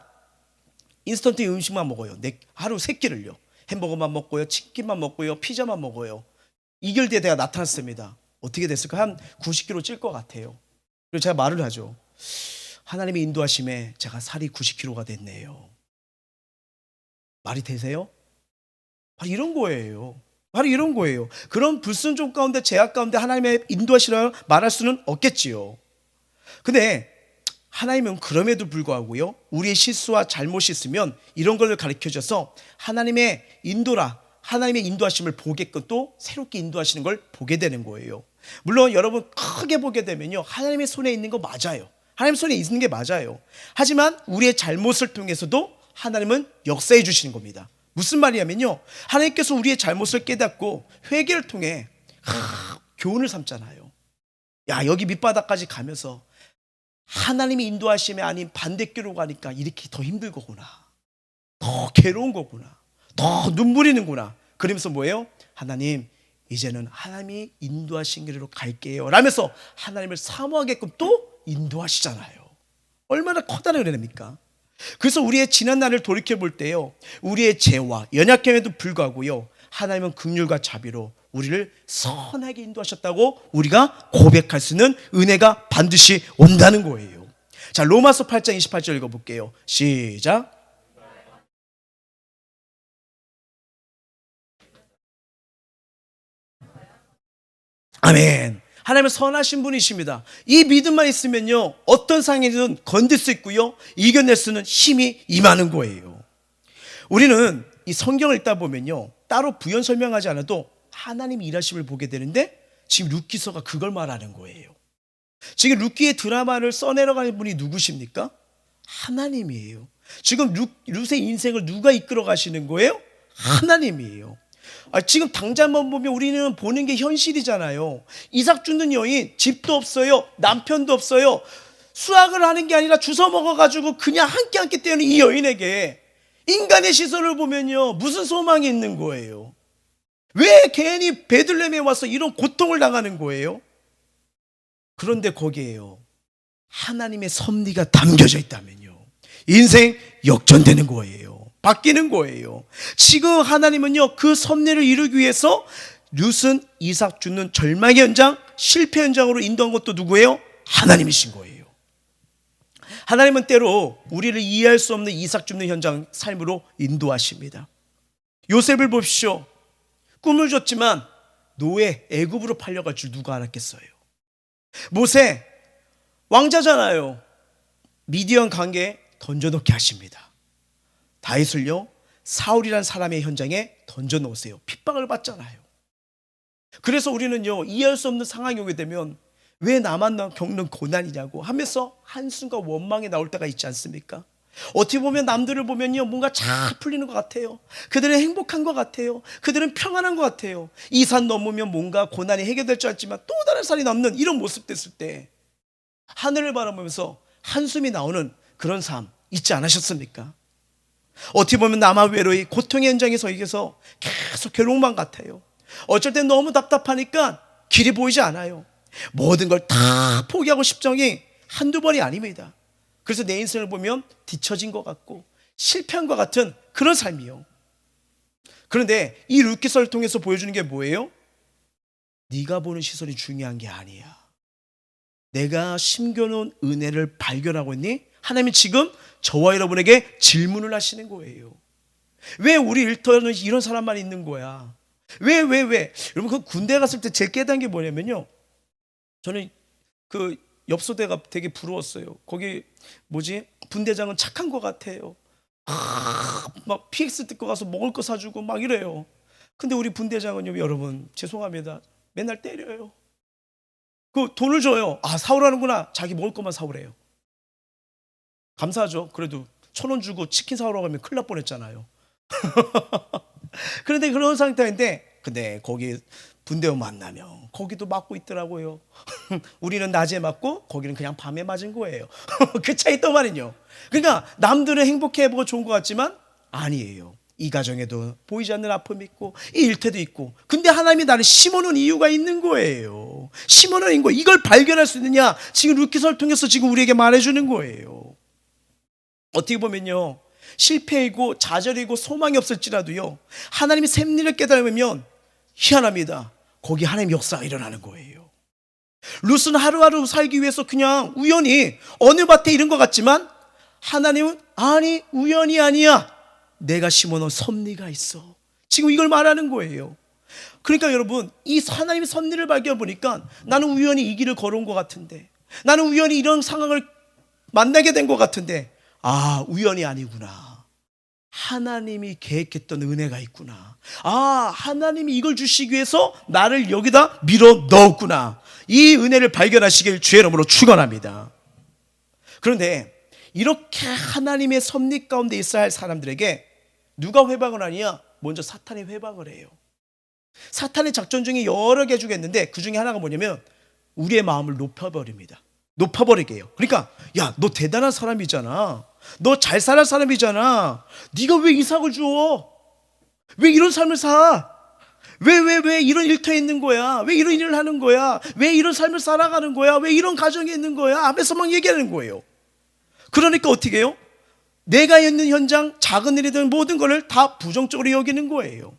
인스턴트 음식만 먹어요. 하루 3끼를요. 햄버거만 먹고요, 치킨만 먹고요, 피자만 먹어요. 2개월 뒤에 내가 나타났습니다. 어떻게 됐을까? 한 90kg 찔 것 같아요. 그래서 제가 말을 하죠. 하나님의 인도하심에 제가 살이 90kg가 됐네요. 말이 되세요? 바로 이런 거예요. 바로 이런 거예요. 그런 불순종 가운데, 제약 가운데 하나님의 인도하시라 말할 수는 없겠지요. 근데 하나님은 그럼에도 불구하고요, 우리의 실수와 잘못이 있으면 이런 걸 가르쳐줘서 하나님의 인도라, 하나님의 인도하심을 보게끔 또 새롭게 인도하시는 걸 보게 되는 거예요. 물론 여러분 크게 보게 되면요, 하나님의 손에 있는 거 맞아요. 하나님 손에 있는 게 맞아요. 하지만 우리의 잘못을 통해서도 하나님은 역사해 주시는 겁니다. 무슨 말이냐면요, 하나님께서 우리의 잘못을 깨닫고 회개를 통해 교훈을 삼잖아요. 야, 여기 밑바닥까지 가면서 하나님이 인도하심이 아닌 반대길로 가니까 이렇게 더 힘들 거구나, 더 괴로운 거구나, 더 눈물이 나는구나. 그러면서 뭐예요? 하나님, 이제는 하나님이 인도하신 길로 갈게요 라면서 하나님을 사모하게끔 또 인도하시잖아요. 얼마나 커다란 은혜입니까? 그래서 우리의 지난 날을 돌이켜 볼 때요, 우리의 죄와 연약함에도 불구하고요, 하나님은 긍휼과 자비로 우리를 선하게 인도하셨다고 우리가 고백할 수 있는 은혜가 반드시 온다는 거예요. 자, 로마서 8장 28절 읽어볼게요. 시작. 아멘. 하나님은 선하신 분이십니다. 이 믿음만 있으면요, 어떤 상황이든 건들 수 있고요, 이겨낼 수는 힘이 임하는 거예요. 우리는 이 성경을 읽다 보면요, 따로 부연 설명하지 않아도 하나님의 일하심을 보게 되는데, 지금 룻기서가 그걸 말하는 거예요. 지금 룻기의 드라마를 써내려가는 분이 누구십니까? 하나님이에요. 지금 룻의 인생을 누가 이끌어 가시는 거예요? 하나님이에요. 지금 당장만 보면 우리는 보는 게 현실이잖아요. 이삭 죽는 여인, 집도 없어요, 남편도 없어요. 수학을 하는 게 아니라 주워 먹어가지고 그냥 한 끼 때우는 이 여인에게 인간의 시선을 보면요, 무슨 소망이 있는 거예요? 왜 괜히 베들레헴에 와서 이런 고통을 당하는 거예요? 그런데 거기에요, 하나님의 섭리가 담겨져 있다면요, 인생 역전되는 거예요. 바뀌는 거예요. 지금 하나님은요, 그 섭리를 이루기 위해서 룻은 이삭 죽는 절망의 현장, 실패 현장으로 인도한 것도 누구예요? 하나님이신 거예요. 하나님은 때로 우리를 이해할 수 없는 이삭 죽는 현장 삶으로 인도하십니다. 요셉을 보십시오. 꿈을 줬지만 노예, 애굽으로 팔려갈 줄 누가 알았겠어요? 모세, 왕자잖아요. 미디안 강에 던져놓게 하십니다. 다윗을요, 사울이란 사람의 현장에 던져놓으세요. 핍박을 받잖아요. 그래서 우리는요, 이해할 수 없는 상황이 오게 되면 왜 나만 겪는 고난이냐고 하면서 한순간 원망이 나올 때가 있지 않습니까? 어떻게 보면 남들을 보면요, 뭔가 잘 풀리는 것 같아요. 그들은 행복한 것 같아요. 그들은 평안한 것 같아요. 이 산 넘으면 뭔가 고난이 해결될 줄 알지만 또 다른 산이 넘는 이런 모습 됐을 때 하늘을 바라보면서 한숨이 나오는 그런 삶, 있지 않으셨습니까? 어떻게 보면 남아 외로이 고통의 현장에 서 계셔서 계속 괴로움만 같아요. 어쩔 땐 너무 답답하니까 길이 보이지 않아요. 모든 걸 다 포기하고 싶정이 한두 번이 아닙니다. 그래서 내 인생을 보면 뒤처진 것 같고 실패한 것 같은 그런 삶이요. 그런데 이 루키서를 통해서 보여주는 게 뭐예요? 네가 보는 시선이 중요한 게 아니야. 내가 심겨놓은 은혜를 발견하고 있니? 하나님이 지금 저와 여러분에게 질문을 하시는 거예요. 왜 우리 일터에는 이런 사람만 있는 거야? 왜? 여러분, 그 군대 갔을 때 제일 깨달은 게 뭐냐면요. 저는 그 엽소대가 되게 부러웠어요. 거기 분대장은 착한 것 같아요. 막 PX 듣고 가서 먹을 거 사주고 막 이래요. 근데 우리 분대장은요, 여러분, 죄송합니다. 맨날 때려요. 그 돈을 줘요. 사오라는구나. 자기 먹을 것만 사오래요. 감사하죠. 그래도 1,000원 주고 치킨 사오라고 하면 큰일 날 뻔했잖아요. 그런데 그런 상태인데, 근데 거기 분대원 만나면 거기도 맞고 있더라고요. 우리는 낮에 맞고 거기는 그냥 밤에 맞은 거예요. 그 차이 또 말이죠. 그러니까 남들은 행복해보고 좋은 것 같지만 아니에요. 이 가정에도 보이지 않는 아픔이 있고 이 일태도 있고, 근데 하나님이 나를 심어놓은 이유가 있는 거예요. 심어놓은 거, 이걸 발견할 수 있느냐, 지금 루키서를 통해서 지금 우리에게 말해주는 거예요. 어떻게 보면요, 실패이고 좌절이고 소망이 없을지라도요, 하나님이 샘리를 깨달으면 희한합니다. 거기 하나님의 역사가 일어나는 거예요. 룻은 하루하루 살기 위해서 그냥 우연히 어느 밭에 이른 것 같지만, 하나님은 아니, 우연이 아니야. 내가 심어놓은 섭리가 있어. 지금 이걸 말하는 거예요. 그러니까 여러분, 이 하나님의 섭리를 발견해 보니까 나는 우연히 이 길을 걸어온 것 같은데, 나는 우연히 이런 상황을 만나게 된 것 같은데, 우연이 아니구나. 하나님이 계획했던 은혜가 있구나. 하나님이 이걸 주시기 위해서 나를 여기다 밀어 넣었구나. 이 은혜를 발견하시길 주의 이름으로 축원합니다. 그런데 이렇게 하나님의 섭리 가운데 있어야 할 사람들에게 누가 회방을 하냐? 먼저 사탄이 회방을 해요. 사탄의 작전 중에 여러 개 주겠는데 그 중에 하나가 뭐냐면 우리의 마음을 높여버립니다. 높아버리게 해요. 그러니까 야, 너 대단한 사람이잖아. 너 잘 살 사람이잖아. 네가 왜 이삭을 주워? 왜 이런 삶을 사? 왜 이런 일터에 있는 거야? 왜 이런 일을 하는 거야? 왜 이런 삶을 살아가는 거야? 왜 이런 가정에 있는 거야? 앞에서 막 얘기하는 거예요. 그러니까 어떻게 해요? 내가 있는 현장, 작은 일이든 모든 것을 다 부정적으로 여기는 거예요.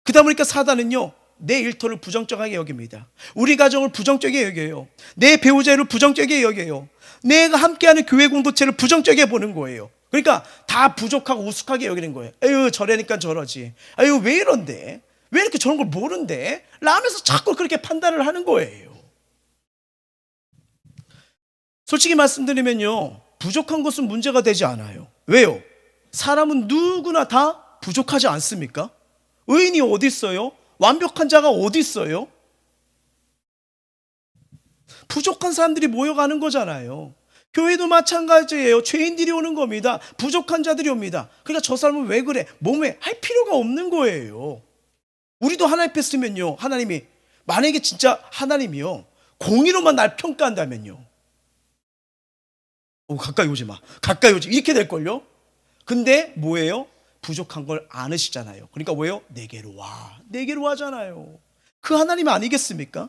그러다 보니까 사단은요, 내 일터를 부정적하게 여깁니다. 우리 가정을 부정적이게 여겨요. 내 배우자를 부정적이게 여겨요. 내가 함께하는 교회 공동체를 부정적이게 보는 거예요. 그러니까 다 부족하고 우습게 여기는 거예요. 아유, 저래니까 저러지. 아유, 왜 이런데? 왜 이렇게 저런 걸 모른대? 라면서 자꾸 그렇게 판단을 하는 거예요. 솔직히 말씀드리면요, 부족한 것은 문제가 되지 않아요. 왜요? 사람은 누구나 다 부족하지 않습니까? 의인이 어디 있어요? 완벽한 자가 어디 있어요? 부족한 사람들이 모여가는 거잖아요. 교회도 마찬가지예요. 죄인들이 오는 겁니다. 부족한 자들이 옵니다. 그러니까 저 사람은 왜 그래? 몸에 할 필요가 없는 거예요. 우리도 하나님 앞에 쓰면요, 하나님이 만약에 진짜 하나님이요 공의로만 날 평가한다면요, 가까이 오지 마, 가까이 오지, 이렇게 될걸요. 근데 뭐예요? 부족한 걸 아시잖아요. 그러니까 왜요? 내게로 와, 내게로 하잖아요. 그 하나님 아니겠습니까?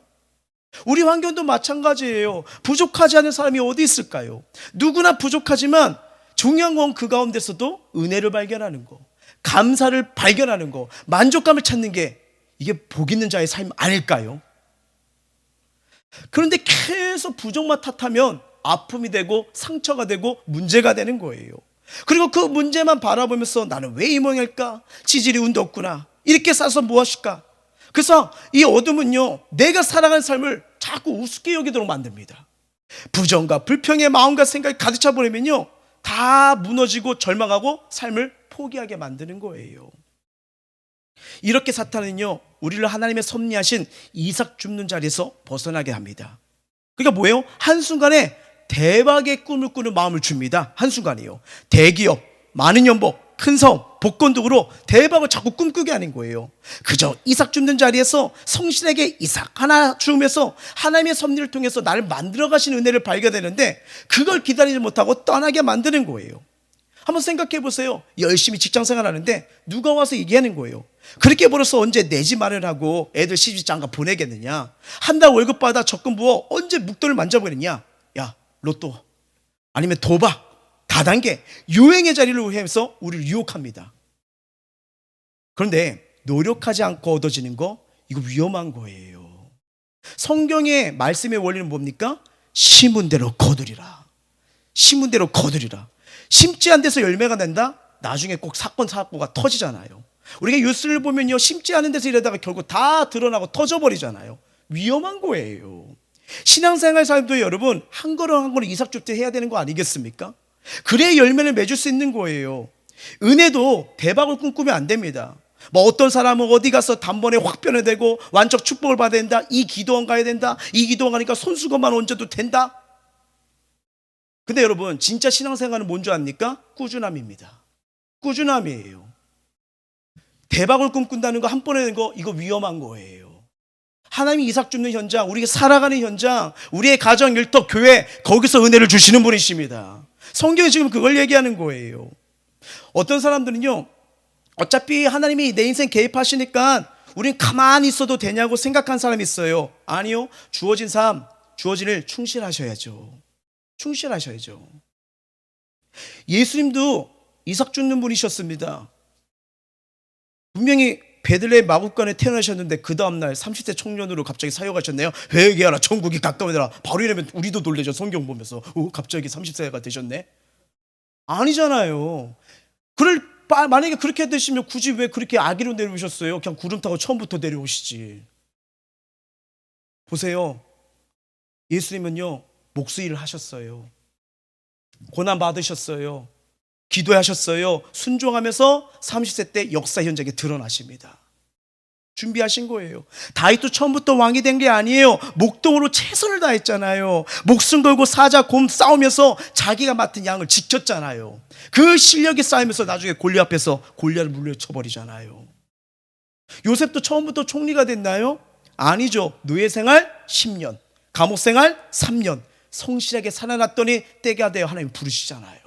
우리 환경도 마찬가지예요. 부족하지 않은 사람이 어디 있을까요? 누구나 부족하지만 중요한 건 그 가운데서도 은혜를 발견하는 거, 감사를 발견하는 거, 만족감을 찾는 게 이게 복 있는 자의 삶 아닐까요? 그런데 계속 부족만 탓하면 아픔이 되고 상처가 되고 문제가 되는 거예요. 그리고 그 문제만 바라보면서 나는 왜 이 모양일까? 지질이 운도 없구나. 이렇게 싸서 무엇일까? 그래서 이 어둠은요, 내가 살아가는 삶을 자꾸 우습게 여기도록 만듭니다. 부정과 불평의 마음과 생각이 가득 차버리면요, 다 무너지고 절망하고 삶을 포기하게 만드는 거예요. 이렇게 사탄은요, 우리를 하나님의 섭리하신 이삭 줍는 자리에서 벗어나게 합니다. 그러니까 뭐예요? 한순간에 대박의 꿈을 꾸는 마음을 줍니다. 한순간이요. 대기업, 많은 연봉, 큰 사업, 복권 등으로 대박을 자꾸 꿈꾸게 하는 거예요. 그저 이삭 줍는 자리에서 성실하게 이삭 하나 주면서 하나님의 섭리를 통해서 나를 만들어 가신 은혜를 발견되는데 그걸 기다리지 못하고 떠나게 만드는 거예요. 한번 생각해 보세요. 열심히 직장 생활하는데 누가 와서 얘기하는 거예요. 그렇게 벌어서 언제 내 집 마련하고 애들 시집 장가 보내겠느냐. 한 달 월급 받아 적금 부어 언제 묵돈을 만져버리냐. 야, 로또 아니면 도박, 다단계, 유행의 자리를 해서 우리를 유혹합니다. 그런데 노력하지 않고 얻어지는 거, 이거 위험한 거예요. 성경의 말씀의 원리는 뭡니까? 심은 대로 거두리라. 심은 대로 거두리라. 심지 않은 데서 열매가 낸다? 나중에 꼭 사건 사고가 터지잖아요. 우리가 뉴스를 보면요, 심지 않은 데서 이러다가 결국 다 드러나고 터져버리잖아요. 위험한 거예요. 신앙생활 삶도 여러분 한 걸음 한 걸음 이삭줍듯 해야 되는 거 아니겠습니까? 그래야 열매를 맺을 수 있는 거예요. 은혜도 대박을 꿈꾸면 안 됩니다. 뭐 어떤 사람은 어디 가서 단번에 확 변화되고 완적 축복을 받아야 된다. 이 기도원 가야 된다. 이 기도원 가니까 손수건만 얹어도 된다. 근데 여러분 진짜 신앙생활은 뭔 줄 압니까? 꾸준함입니다. 꾸준함이에요. 대박을 꿈꾼다는 거, 한 번에 되는 거, 이거 위험한 거예요. 하나님이 이삭 줍는 현장, 우리가 살아가는 현장, 우리의 가정, 일터, 교회, 거기서 은혜를 주시는 분이십니다. 성경이 지금 그걸 얘기하는 거예요. 어떤 사람들은요, 어차피 하나님이 내 인생 개입하시니까 우린 가만히 있어도 되냐고 생각한 사람이 있어요. 아니요, 주어진 삶, 주어진 일 충실하셔야죠. 충실하셔야죠. 예수님도 이삭 줍는 분이셨습니다. 분명히 베들레헴 마구간에 태어나셨는데 그 다음날 30대 청년으로 갑자기 사역하셨네요. 회개하라, 천국이 가까우니라. 바로 이러면 우리도 놀래죠. 성경 보면서 갑자기 30세가 되셨네. 아니잖아요. 만약에 그렇게 되시면 굳이 왜 그렇게 아기로 내려오셨어요? 그냥 구름 타고 처음부터 내려오시지. 보세요, 예수님은요 목수일을 하셨어요. 고난 받으셨어요. 기도하셨어요. 순종하면서 30세 때 역사 현장에 드러나십니다. 준비하신 거예요. 다윗도 처음부터 왕이 된 게 아니에요. 목동으로 최선을 다했잖아요. 목숨 걸고 사자 곰 싸우면서 자기가 맡은 양을 지켰잖아요. 그 실력이 쌓이면서 나중에 골리앗 앞에서 골리앗을 물려쳐버리잖아요. 요셉도 처음부터 총리가 됐나요? 아니죠. 노예 생활 10년, 감옥 생활 3년, 성실하게 살아났더니 때가 되어 하나님 부르시잖아요.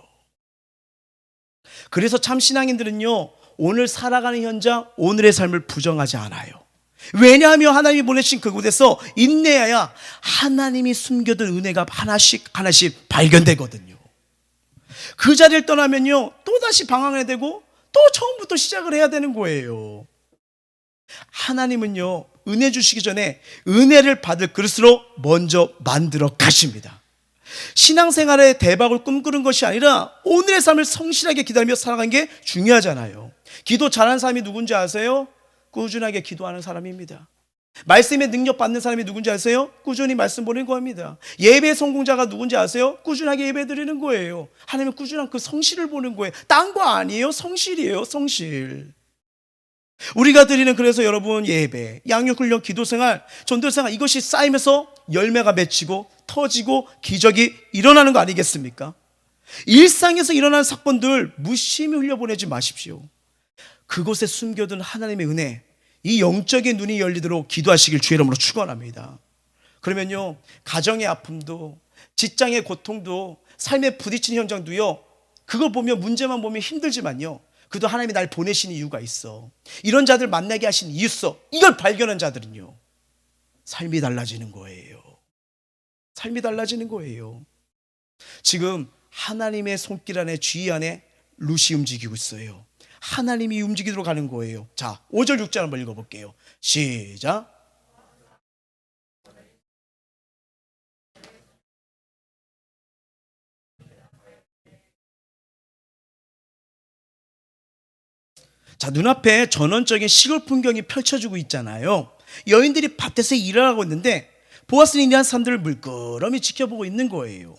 그래서 참 신앙인들은요, 오늘 살아가는 현장, 오늘의 삶을 부정하지 않아요. 왜냐하면 하나님이 보내신 그곳에서 인내해야 하나님이 숨겨둔 은혜가 하나씩 발견되거든요. 그 자리를 떠나면요, 또다시 방황해야 되고 또 처음부터 시작을 해야 되는 거예요. 하나님은요, 은혜 주시기 전에 은혜를 받을 그릇으로 먼저 만들어 가십니다. 신앙생활의 대박을 꿈꾸는 것이 아니라 오늘의 삶을 성실하게 기다리며 살아가는 게 중요하잖아요. 기도 잘하는 사람이 누군지 아세요? 꾸준하게 기도하는 사람입니다. 말씀의 능력 받는 사람이 누군지 아세요? 꾸준히 말씀 보내는 겁니다. 예배 성공자가 누군지 아세요? 꾸준하게 예배 드리는 거예요. 하나님은 꾸준한 그 성실을 보는 거예요. 딴 거 아니에요. 성실이에요. 성실. 우리가 드리는, 그래서 여러분, 예배, 양육훈련, 기도생활, 전도생활, 이것이 쌓이면서 열매가 맺히고 터지고 기적이 일어나는 거 아니겠습니까? 일상에서 일어나는 사건들 무심히 흘려보내지 마십시오. 그곳에 숨겨둔 하나님의 은혜, 이 영적인 눈이 열리도록 기도하시길 주의 이름으로 축원합니다. 그러면요, 가정의 아픔도, 직장의 고통도, 삶에 부딪히는 현장도요, 그걸 보면, 문제만 보면 힘들지만요, 그래도 하나님이 날 보내신 이유가 있어. 이런 자들 만나게 하신 이유 있어. 이걸 발견한 자들은요, 삶이 달라지는 거예요. 삶이 달라지는 거예요. 지금 하나님의 손길 안에, 쥐 안에 룻이 움직이고 있어요. 하나님이 움직이도록 하는 거예요. 자, 5절 6절 한번 읽어볼게요. 시작. 자, 눈앞에 전원적인 시골 풍경이 펼쳐지고 있잖아요. 여인들이 밭에서 일을 하고 있는데 보아스는 이러한 사람들을 물끄러미 지켜보고 있는 거예요.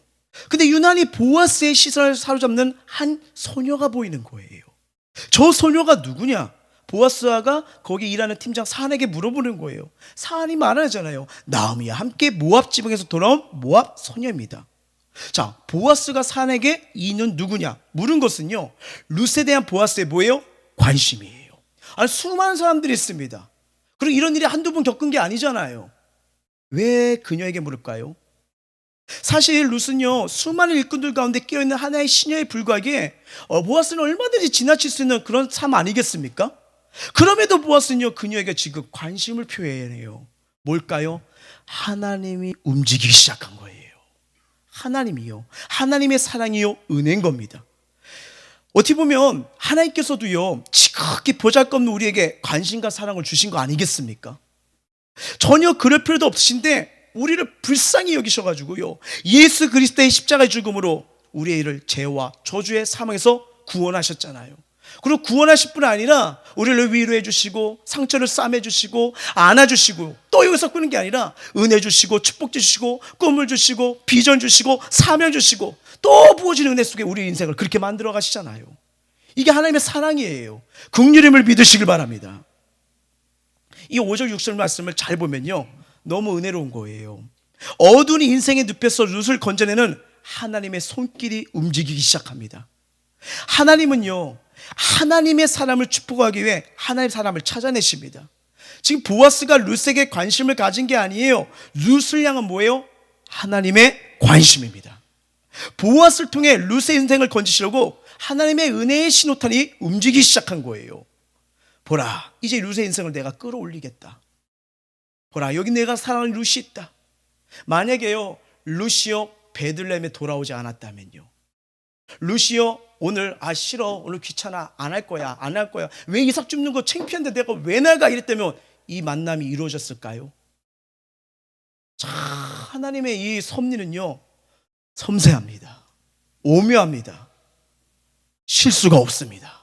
근데 유난히 보아스의 시선을 사로잡는 한 소녀가 보이는 거예요. 저 소녀가 누구냐? 보아스가 거기 일하는 팀장 사안에게 물어보는 거예요. 사안이 말하잖아요. 나오미와 함께 모압 지방에서 돌아온 모압 소녀입니다. 자, 보아스가 사안에게 이는 누구냐? 물은 것은요, 룻에 대한 보아스의 뭐예요? 관심이에요. 아니, 수많은 사람들이 있습니다. 그리고 이런 일이 한두 번 겪은 게 아니잖아요. 왜 그녀에게 물을까요? 사실 룻은요, 수많은 일꾼들 가운데 끼어있는 하나의 시녀에 불과하기에 보아스는 얼마든지 지나칠 수 있는 그런 삶 아니겠습니까? 그럼에도 보아스는요, 그녀에게 지금 관심을 표해내요. 뭘까요? 하나님이 움직이기 시작한 거예요. 하나님이요, 하나님의 사랑이요, 은혜인 겁니다. 어떻게 보면 하나님께서도요, 지극히 보잘것없는 우리에게 관심과 사랑을 주신 거 아니겠습니까? 전혀 그럴 필요도 없으신데 우리를 불쌍히 여기셔가지고요, 예수 그리스도의 십자가의 죽음으로 우리의 일을 죄와 저주의 사망에서 구원하셨잖아요. 그리고 구원하실 뿐 아니라 우리를 위로해 주시고 상처를 싸매 주시고 안아주시고, 또 여기서 끄는 게 아니라 은혜 주시고 축복 주시고 꿈을 주시고 비전 주시고 사명 주시고, 또 부어지는 은혜 속에 우리 인생을 그렇게 만들어 가시잖아요. 이게 하나님의 사랑이에요. 긍휼임을 믿으시길 바랍니다. 이 5절 6절 말씀을 잘 보면요, 너무 은혜로운 거예요. 어두운 인생의 늪에서 룻을 건져내는 하나님의 손길이 움직이기 시작합니다. 하나님은요, 하나님의 사람을 축복하기 위해 하나님의 사람을 찾아내십니다. 지금 보아스가 룻에게 관심을 가진 게 아니에요. 룻을 향한 뭐예요? 하나님의 관심입니다. 보아스를 통해 룻의 인생을 건지시려고 하나님의 은혜의 신호탄이 움직이기 시작한 거예요. 보라, 이제 룻의 인생을 내가 끌어올리겠다. 보라, 여기 내가 사랑하는 룻이 있다. 만약에요, 룻이요 베들레헴에 돌아오지 않았다면요, 룻이요 오늘 싫어, 오늘 귀찮아, 안 할 거야, 안 할 거야, 왜 이삭 줍는 거 창피한데 내가 왜 나가, 이랬다면 이 만남이 이루어졌을까요? 자, 하나님의 이 섭리는요 섬세합니다. 오묘합니다. 실수가 없습니다.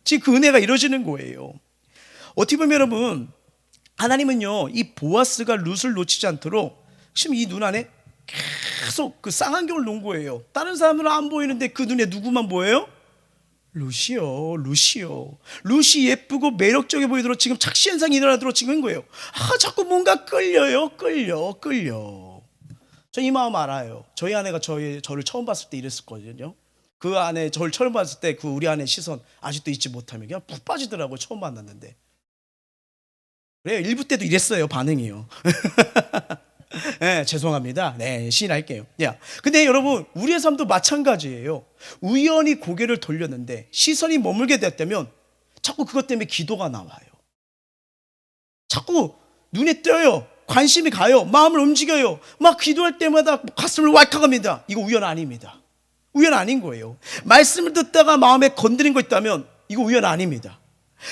지금 그 은혜가 이루어지는 거예요. 어떻게 보면 여러분, 하나님은요 이 보아스가 룻을 놓치지 않도록 지금 이 눈 안에 계속 그 쌍안경을 놓은 거예요. 다른 사람들은 안 보이는데 그 눈에 누구만 보여요? 룻이요. 룻이 예쁘고 매력적이 보이도록 지금 착시 현상이 일어나도록 지금 한 거예요. 자꾸 뭔가 끌려. 저 이 마음 알아요. 저희 아내가 저를 처음 봤을 때 이랬었거든요. 그 아내 저를 처음 봤을 때 그 우리 아내 시선 아직도 잊지 못하면 그냥 푹 빠지더라고요. 처음 만났는데. 그래요. 1부 때도 이랬어요. 반응이요. 네, 죄송합니다. 네, 시인할게요. 근데 여러분, 우리의 삶도 마찬가지예요. 우연히 고개를 돌렸는데 시선이 머물게 됐다면 자꾸 그것 때문에 기도가 나와요. 자꾸 눈에 띄어요. 관심이 가요. 마음을 움직여요. 막 기도할 때마다 가슴을 왈칵합니다. 이거 우연 아닙니다. 우연 아닌 거예요. 말씀을 듣다가 마음에 건드린 거 있다면 이거 우연 아닙니다.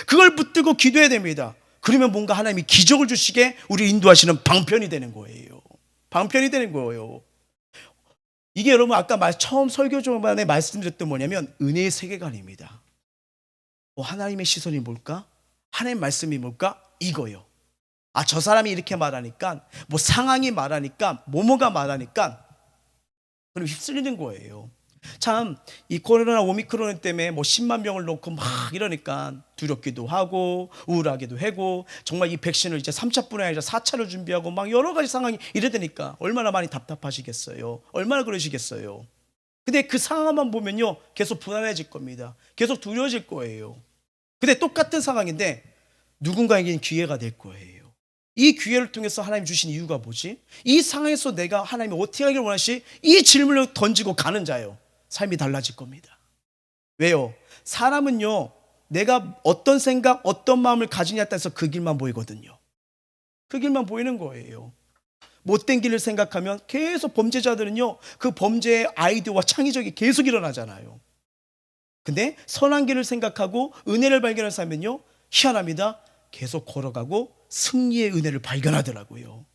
그걸 붙들고 기도해야 됩니다. 그러면 뭔가 하나님이 기적을 주시게 우리 인도하시는 방편이 되는 거예요. 방편이 되는 거예요. 이게 여러분 아까 처음 설교 중반에 말씀드렸던 뭐냐면 은혜의 세계관입니다. 하나님의 시선이 뭘까? 하나님의 말씀이 뭘까? 이거요. 저 사람이 이렇게 말하니까, 상황이 말하니까, 뭐뭐가 말하니까 그럼 휩쓸리는 거예요. 참, 이 코로나 오미크론 때문에 10만 명을 놓고 막 이러니까 두렵기도 하고 우울하기도 하고, 정말 이 백신을 이제 3차뿐 아니라 4차를 준비하고 막 여러 가지 상황이 이러니까 얼마나 많이 답답하시겠어요. 얼마나 그러시겠어요. 근데 그 상황만 보면요 계속 불안해질 겁니다. 계속 두려워질 거예요. 근데 똑같은 상황인데 누군가에게는 기회가 될 거예요. 이 기회를 통해서 하나님 주신 이유가 뭐지? 이 상황에서 내가 하나님이 어떻게 하기를 원하시? 이 질문을 던지고 가는 자요, 삶이 달라질 겁니다. 왜요? 사람은요 내가 어떤 생각, 어떤 마음을 가지냐에 따라서 그 길만 보이거든요. 그 길만 보이는 거예요. 못된 길을 생각하면 계속 범죄자들은요 그 범죄의 아이디어와 창의적이 계속 일어나잖아요. 근데 선한 길을 생각하고 은혜를 발견할 사람은요 희한합니다. 계속 걸어가고 승리의 은혜를 발견하더라고요.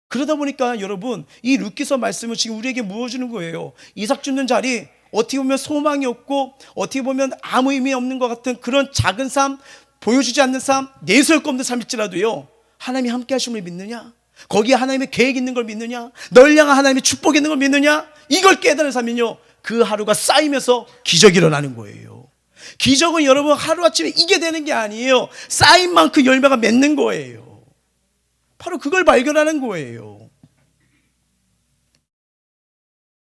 그러다 보니까 여러분, 이 룻기서 말씀은 지금 우리에게 무엇주는 거예요? 이삭 줍는 자리, 어떻게 보면 소망이 없고 어떻게 보면 아무 의미 없는 것 같은 그런 작은 삶, 보여주지 않는 삶, 내세울 없는 삶일지라도요 하나님이 함께 하심을 믿느냐? 거기에 하나님의 계획이 있는 걸 믿느냐? 널 향한 하나님의 축복이 있는 걸 믿느냐? 이걸 깨달은 삶은요 그 하루가 쌓이면서 기적이 일어나는 거예요. 기적은 여러분 하루아침에 이게 되는 게 아니에요. 쌓인 만큼 열매가 맺는 거예요. 바로 그걸 발견하는 거예요.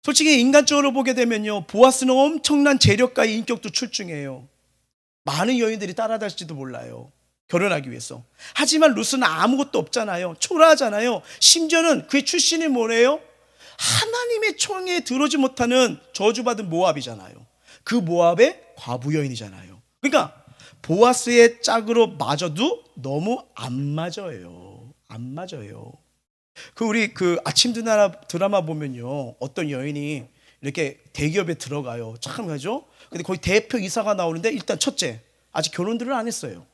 솔직히 인간적으로 보게 되면요 보아스는 엄청난 재력가의 인격도 출중해요. 많은 여인들이 따라다닐지도 몰라요, 결혼하기 위해서. 하지만 룻은 아무것도 없잖아요. 초라하잖아요. 심지어는 그의 출신이 뭐래요? 하나님의 청에 들어오지 못하는 저주받은 모압이잖아요. 그 모압의 과부 여인이잖아요. 그러니까 보아스의 짝으로 맞아도 너무 안 맞아요. 안 맞아요. 우리 아침 드라마 보면요, 어떤 여인이 이렇게 대기업에 들어가요. 참 하죠. 근데 거기 대표 이사가 나오는데, 일단 첫째, 아직 결혼들을 안 했어요.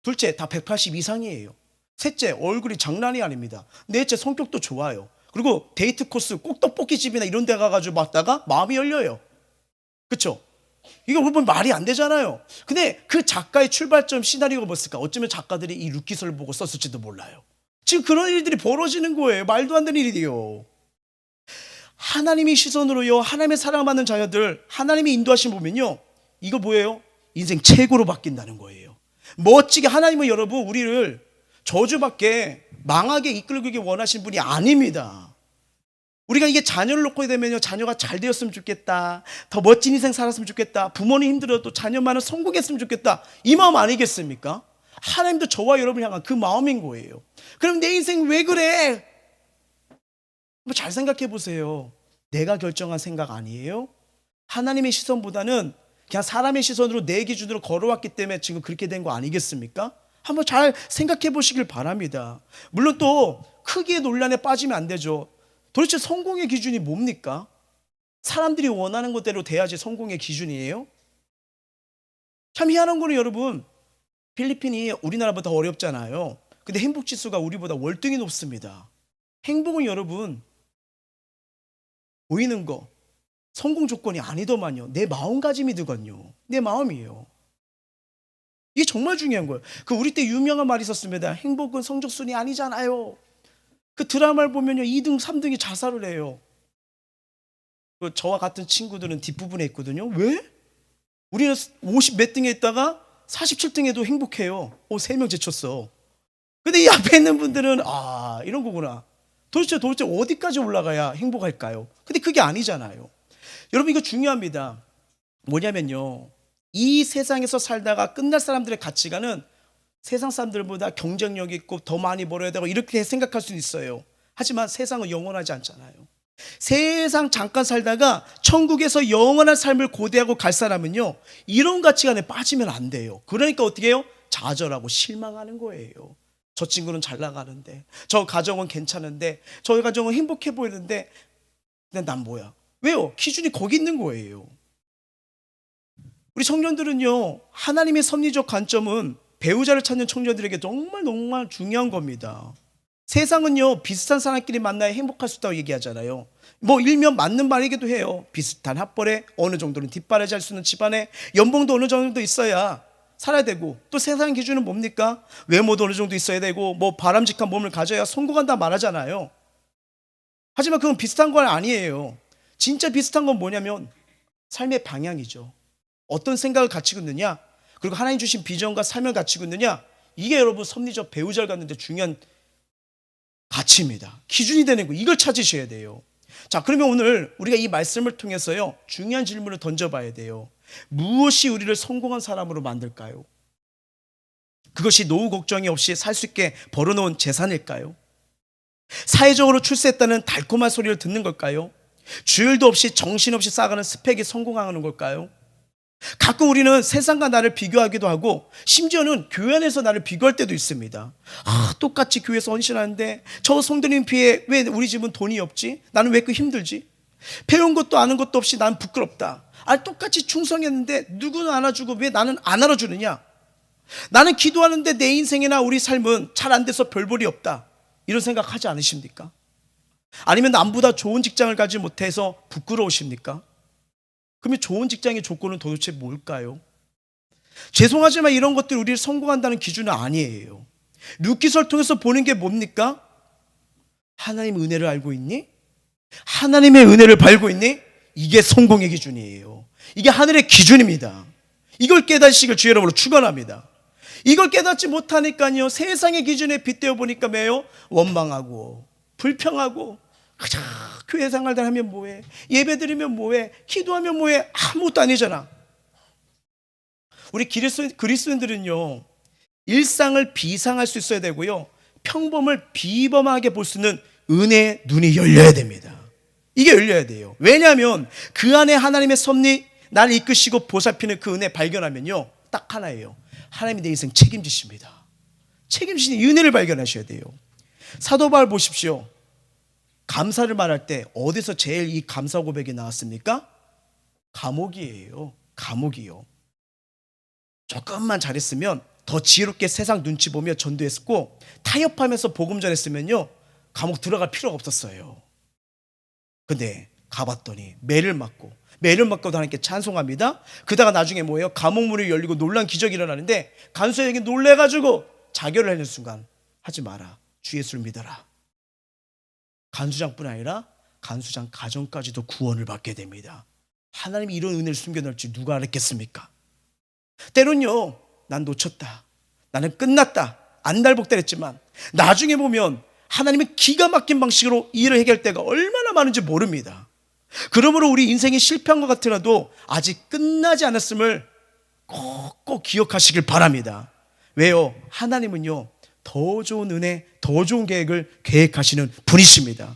둘째, 다 180 이상이에요. 셋째, 얼굴이 장난이 아닙니다. 넷째, 성격도 좋아요. 그리고 데이트 코스 꼭 떡볶이집이나 이런 데 가가지고 맞다가 마음이 열려요. 그쵸? 이거 보면 말이 안 되잖아요. 근데 그 작가의 출발점 시나리오가 뭐였을까? 어쩌면 작가들이 이 루키서를 보고 썼을지도 몰라요. 지금 그런 일들이 벌어지는 거예요. 말도 안 되는 일이에요. 하나님의 시선으로요, 하나님의 사랑받는 자녀들, 하나님의 인도하심 보면요, 이거 뭐예요? 인생 최고로 바뀐다는 거예요. 멋지게 하나님은 여러분 우리를 저주밖에 망하게 이끌기 원하신 분이 아닙니다. 우리가 이게 자녀를 놓고 되면요, 자녀가 잘 되었으면 좋겠다, 더 멋진 인생 살았으면 좋겠다, 부모님 힘들어도 자녀만은 성공했으면 좋겠다, 이 마음 아니겠습니까? 하나님도 저와 여러분을 향한 그 마음인 거예요. 그럼 내 인생 왜 그래? 잘 생각해 보세요. 내가 결정한 생각 아니에요? 하나님의 시선보다는 그냥 사람의 시선으로 내 기준으로 걸어왔기 때문에 지금 그렇게 된 거 아니겠습니까? 한번 잘 생각해 보시길 바랍니다. 물론 또 크게 논란에 빠지면 안 되죠. 도대체 성공의 기준이 뭡니까? 사람들이 원하는 것대로 돼야지 성공의 기준이에요? 참 희한한 거는 여러분, 필리핀이 우리나라보다 어렵잖아요. 근데 행복 지수가 우리보다 월등히 높습니다. 행복은 여러분, 보이는 거, 성공 조건이 아니더만요. 내 마음가짐이더군요. 내 마음이에요. 이게 정말 중요한 거예요. 우리 때 유명한 말이 있었습니다. 행복은 성적순이 아니잖아요. 그 드라마를 보면요, 2등, 3등이 자살을 해요. 저와 같은 친구들은 뒷부분에 있거든요. 왜? 우리는 50 몇 등에 있다가 47등에도 행복해요. 3명 제쳤어. 근데 이 앞에 있는 분들은 이런 거구나. 도대체 어디까지 올라가야 행복할까요? 근데 그게 아니잖아요. 여러분, 이거 중요합니다. 뭐냐면요, 이 세상에서 살다가 끝날 사람들의 가치관은 세상 사람들보다 경쟁력 있고 더 많이 벌어야 되고 이렇게 생각할 수 있어요. 하지만 세상은 영원하지 않잖아요. 세상 잠깐 살다가 천국에서 영원한 삶을 고대하고 갈 사람은요, 이런 가치관에 빠지면 안 돼요. 그러니까 어떻게 해요? 좌절하고 실망하는 거예요. 저 친구는 잘 나가는데, 저 가정은 괜찮은데, 저 가정은 행복해 보이는데, 근데 난 뭐야? 왜요? 기준이 거기 있는 거예요. 우리 청년들은요, 하나님의 섭리적 관점은 배우자를 찾는 청년들에게 정말 정말 중요한 겁니다. 세상은요, 비슷한 사람끼리 만나야 행복할 수 있다고 얘기하잖아요. 일면 맞는 말이기도 해요. 비슷한 학벌에 어느 정도는 뒷바라지 수 있는 집안에 연봉도 어느 정도 있어야 살아야 되고, 또 세상 기준은 뭡니까? 외모도 어느 정도 있어야 되고, 바람직한 몸을 가져야 성공한다 말하잖아요. 하지만 그건 비슷한 건 아니에요. 진짜 비슷한 건 뭐냐면 삶의 방향이죠. 어떤 생각을 가지고 있느냐, 그리고 하나님 주신 비전과 삶을 가지고 있느냐, 이게 여러분 섭리적 배우자를 갖는 데 중요한 가치입니다. 기준이 되는 거, 이걸 찾으셔야 돼요. 자, 그러면 오늘 우리가 이 말씀을 통해서요, 중요한 질문을 던져봐야 돼요. 무엇이 우리를 성공한 사람으로 만들까요? 그것이 노후 걱정이 없이 살 수 있게 벌어놓은 재산일까요? 사회적으로 출세했다는 달콤한 소리를 듣는 걸까요? 주율도 없이 정신없이 쌓아가는 스펙이 성공하는 걸까요? 가끔 우리는 세상과 나를 비교하기도 하고, 심지어는 교회 안에서 나를 비교할 때도 있습니다. 똑같이 교회에서 헌신하는데 저 성도님 비해 왜 우리 집은 돈이 없지? 나는 왜 힘들지? 배운 것도 아는 것도 없이 난 부끄럽다. 똑같이 충성했는데 누구는 안아주고 왜 나는 안 알아주느냐? 나는 기도하는데 내 인생이나 우리 삶은 잘 안 돼서 별 볼이 없다. 이런 생각 하지 않으십니까? 아니면 남보다 좋은 직장을 가지 못해서 부끄러우십니까? 그러면 좋은 직장의 조건은 도대체 뭘까요? 죄송하지만 이런 것들이 우리를 성공한다는 기준은 아니에요. 루키서를 통해서 보는 게 뭡니까? 하나님 은혜를 알고 있니? 하나님의 은혜를 밟고 있니? 이게 성공의 기준이에요. 이게 하늘의 기준입니다. 이걸 깨닫으시길 주의 이름으로 축원합니다. 이걸 깨닫지 못하니까요, 세상의 기준에 빗대어 보니까 매요, 원망하고 불평하고, 교회 생활들 하면 뭐해? 예배 드리면 뭐해? 기도하면 뭐해? 아무것도 아니잖아. 우리 그리스도인들은요, 일상을 비상할 수 있어야 되고요, 평범을 비범하게 볼 수 있는 은혜의 눈이 열려야 됩니다. 이게 열려야 돼요. 왜냐하면 그 안에 하나님의 섭리, 나를 이끄시고 보살피는 그 은혜 발견하면요, 딱 하나예요. 하나님이 내 인생 책임지십니다. 책임지시는 이 은혜를 발견하셔야 돼요. 사도 바울 보십시오. 감사를 말할 때 어디서 제일 이 감사 고백이 나왔습니까? 감옥이에요. 감옥이요. 조금만 잘했으면 더 지혜롭게 세상 눈치 보며 전도했고, 타협하면서 복음 전했으면요, 감옥 들어갈 필요가 없었어요. 근데 가봤더니 매를 맞고도 하나님께 찬송합니다. 그다가 나중에 뭐예요? 감옥 문이 열리고 놀란 기적이 일어나는데, 간수에게 놀래가지고 자결을 하는 순간, 하지 마라, 주 예수를 믿어라. 간수장뿐 아니라 간수장 가정까지도 구원을 받게 됩니다. 하나님이 이런 은혜를 숨겨놓을지 누가 알았겠습니까? 때론요, 난 놓쳤다, 나는 끝났다, 안달복달했지만 나중에 보면 하나님은 기가 막힌 방식으로 이 일을 해결할 때가 얼마나 많은지 모릅니다. 그러므로 우리 인생이 실패한 것 같더라도 아직 끝나지 않았음을 꼭 기억하시길 바랍니다. 왜요? 하나님은요, 더 좋은 은혜, 더 좋은 계획을 계획하시는 분이십니다.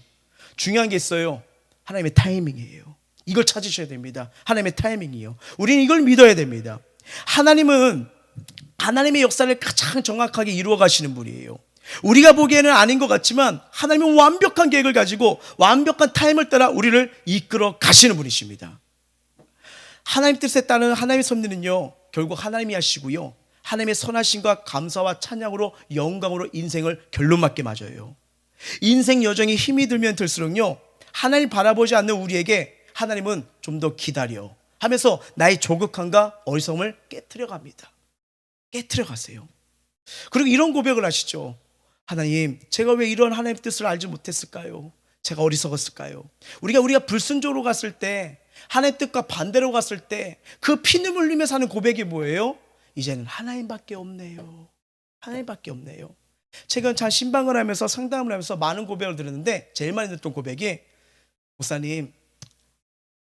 중요한 게 있어요. 하나님의 타이밍이에요. 이걸 찾으셔야 됩니다. 하나님의 타이밍이요. 우리는 이걸 믿어야 됩니다. 하나님은 하나님의 역사를 가장 정확하게 이루어 가시는 분이에요. 우리가 보기에는 아닌 것 같지만 하나님은 완벽한 계획을 가지고 완벽한 타임을 따라 우리를 이끌어 가시는 분이십니다. 하나님 뜻에 따른 하나님의 섭리는요, 결국 하나님이 하시고요, 하나님의 선하심과 감사와 찬양으로 영광으로 인생을 결론맞게 맞아요. 인생 여정이 힘이 들면 들수록요, 하나님 바라보지 않는 우리에게 하나님은 좀 더 기다려 하면서 나의 조급함과 어리석음을 깨트려 갑니다. 깨트려 가세요. 그리고 이런 고백을 하시죠. 하나님, 제가 왜 이런 하나님의 뜻을 알지 못했을까요? 제가 어리석었을까요? 우리가 불순종으로 갔을 때, 하나님의 뜻과 반대로 갔을 때 그 피눈물 흘리면서 하는 고백이 뭐예요? 이제는 하나님밖에 없네요. 하나님밖에 없네요. 최근 참 신방을 하면서 상담을 하면서 많은 고백을 들었는데, 제일 많이 듣던 고백이, 목사님,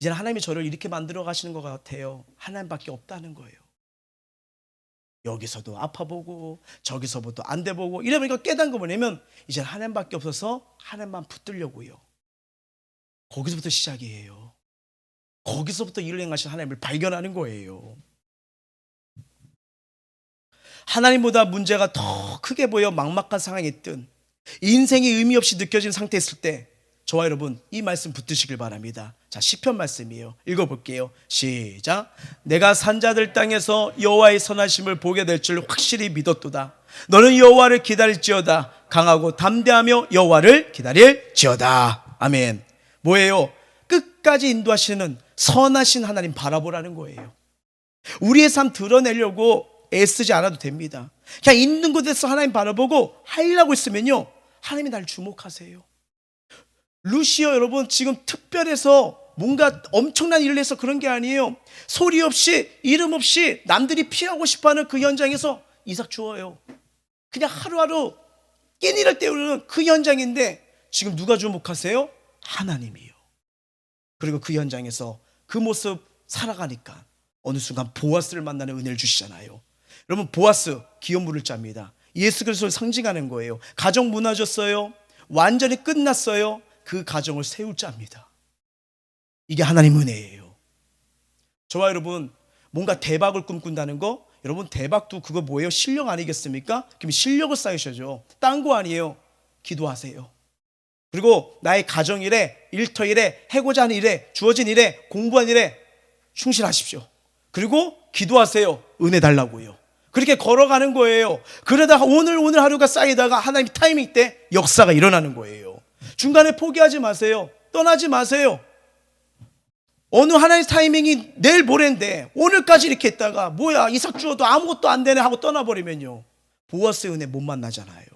이제는 하나님이 저를 이렇게 만들어 가시는 것 같아요. 하나님밖에 없다는 거예요. 여기서도 아파보고 저기서부터 안 돼보고 이러니까 깨닫는 거 뭐냐면, 이제 하나님밖에 없어서 하나님만 붙들려고요. 거기서부터 시작이에요. 거기서부터 일을 행하신 하나님을 발견하는 거예요. 하나님보다 문제가 더 크게 보여 막막한 상황에 있든 인생이 의미 없이 느껴지는 상태에 있을 때, 저와 여러분 이 말씀 붙드시길 바랍니다. 자, 시편 말씀이에요. 읽어볼게요. 시작. 내가 산자들 땅에서 여호와의 선하심을 보게 될 줄 확실히 믿었도다. 너는 여호와를 기다릴지어다. 강하고 담대하며 여호와를 기다릴지어다. 아멘. 뭐예요? 끝까지 인도하시는 선하신 하나님 바라보라는 거예요. 우리의 삶 드러내려고 애쓰지 않아도 됩니다. 그냥 있는 곳에서 하나님 바라보고 하려고 있으면요, 하나님이 날 주목하세요. 루시오 여러분, 지금 특별해서 뭔가 엄청난 일을 해서 그런 게 아니에요. 소리 없이 이름 없이 남들이 피하고 싶어하는 그 현장에서 이삭 주어요. 그냥 하루하루 끼니를 때우는 그 현장인데 지금 누가 주목하세요? 하나님이요. 그리고 그 현장에서 그 모습 살아가니까 어느 순간 보아스를 만나는 은혜를 주시잖아요. 여러분, 보아스 기업 물을 자입니다. 예수 그리스도를 상징하는 거예요. 가정 무너졌어요. 완전히 끝났어요. 그 가정을 세울 자입니다. 이게 하나님 은혜예요. 저와 여러분, 뭔가 대박을 꿈꾼다는 거, 여러분 대박도 그거 뭐예요? 실력 아니겠습니까? 그럼 실력을 쌓으셔야죠. 딴 거 아니에요. 기도하세요. 그리고 나의 가정일에, 일터일에, 해고자 하는 일에, 주어진 일에, 공부한 일에 충실하십시오. 그리고 기도하세요. 은혜 달라고요. 그렇게 걸어가는 거예요. 그러다가 오늘 하루가 쌓이다가 하나님 타이밍 때 역사가 일어나는 거예요. 중간에 포기하지 마세요. 떠나지 마세요. 어느 하나의 타이밍이 내일 모레인데 오늘까지 이렇게 했다가 뭐야 이삭 주어도 아무것도 안 되네 하고 떠나버리면요, 보아스의 은혜 못 만나잖아요.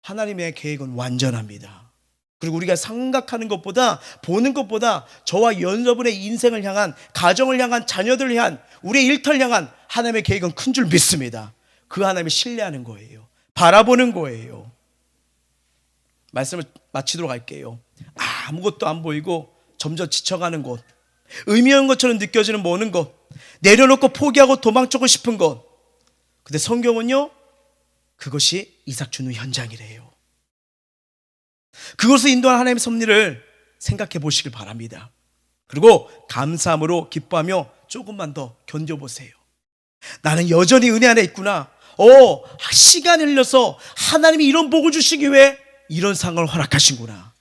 하나님의 계획은 완전합니다. 그리고 우리가 생각하는 것보다, 보는 것보다 저와 여러분의 인생을 향한, 가정을 향한, 자녀들을 향한, 우리의 일터를 향한 하나님의 계획은 큰 줄 믿습니다. 그 하나님을 신뢰하는 거예요. 바라보는 거예요. 말씀을 마치도록 할게요. 아무것도 안 보이고 점점 지쳐가는 곳, 의미 없는 것처럼 느껴지는 모든 것, 내려놓고 포기하고 도망치고 싶은 것. 근데 성경은요, 그것이 이삭 주는 현장이래요. 그것을 인도한 하나님의 섭리를 생각해 보시길 바랍니다. 그리고 감사함으로 기뻐하며 조금만 더 견뎌보세요. 나는 여전히 은혜 안에 있구나. 시간이 흘러서 하나님이 이런 복을 주시기 위해 이런 상황을 허락하신구나.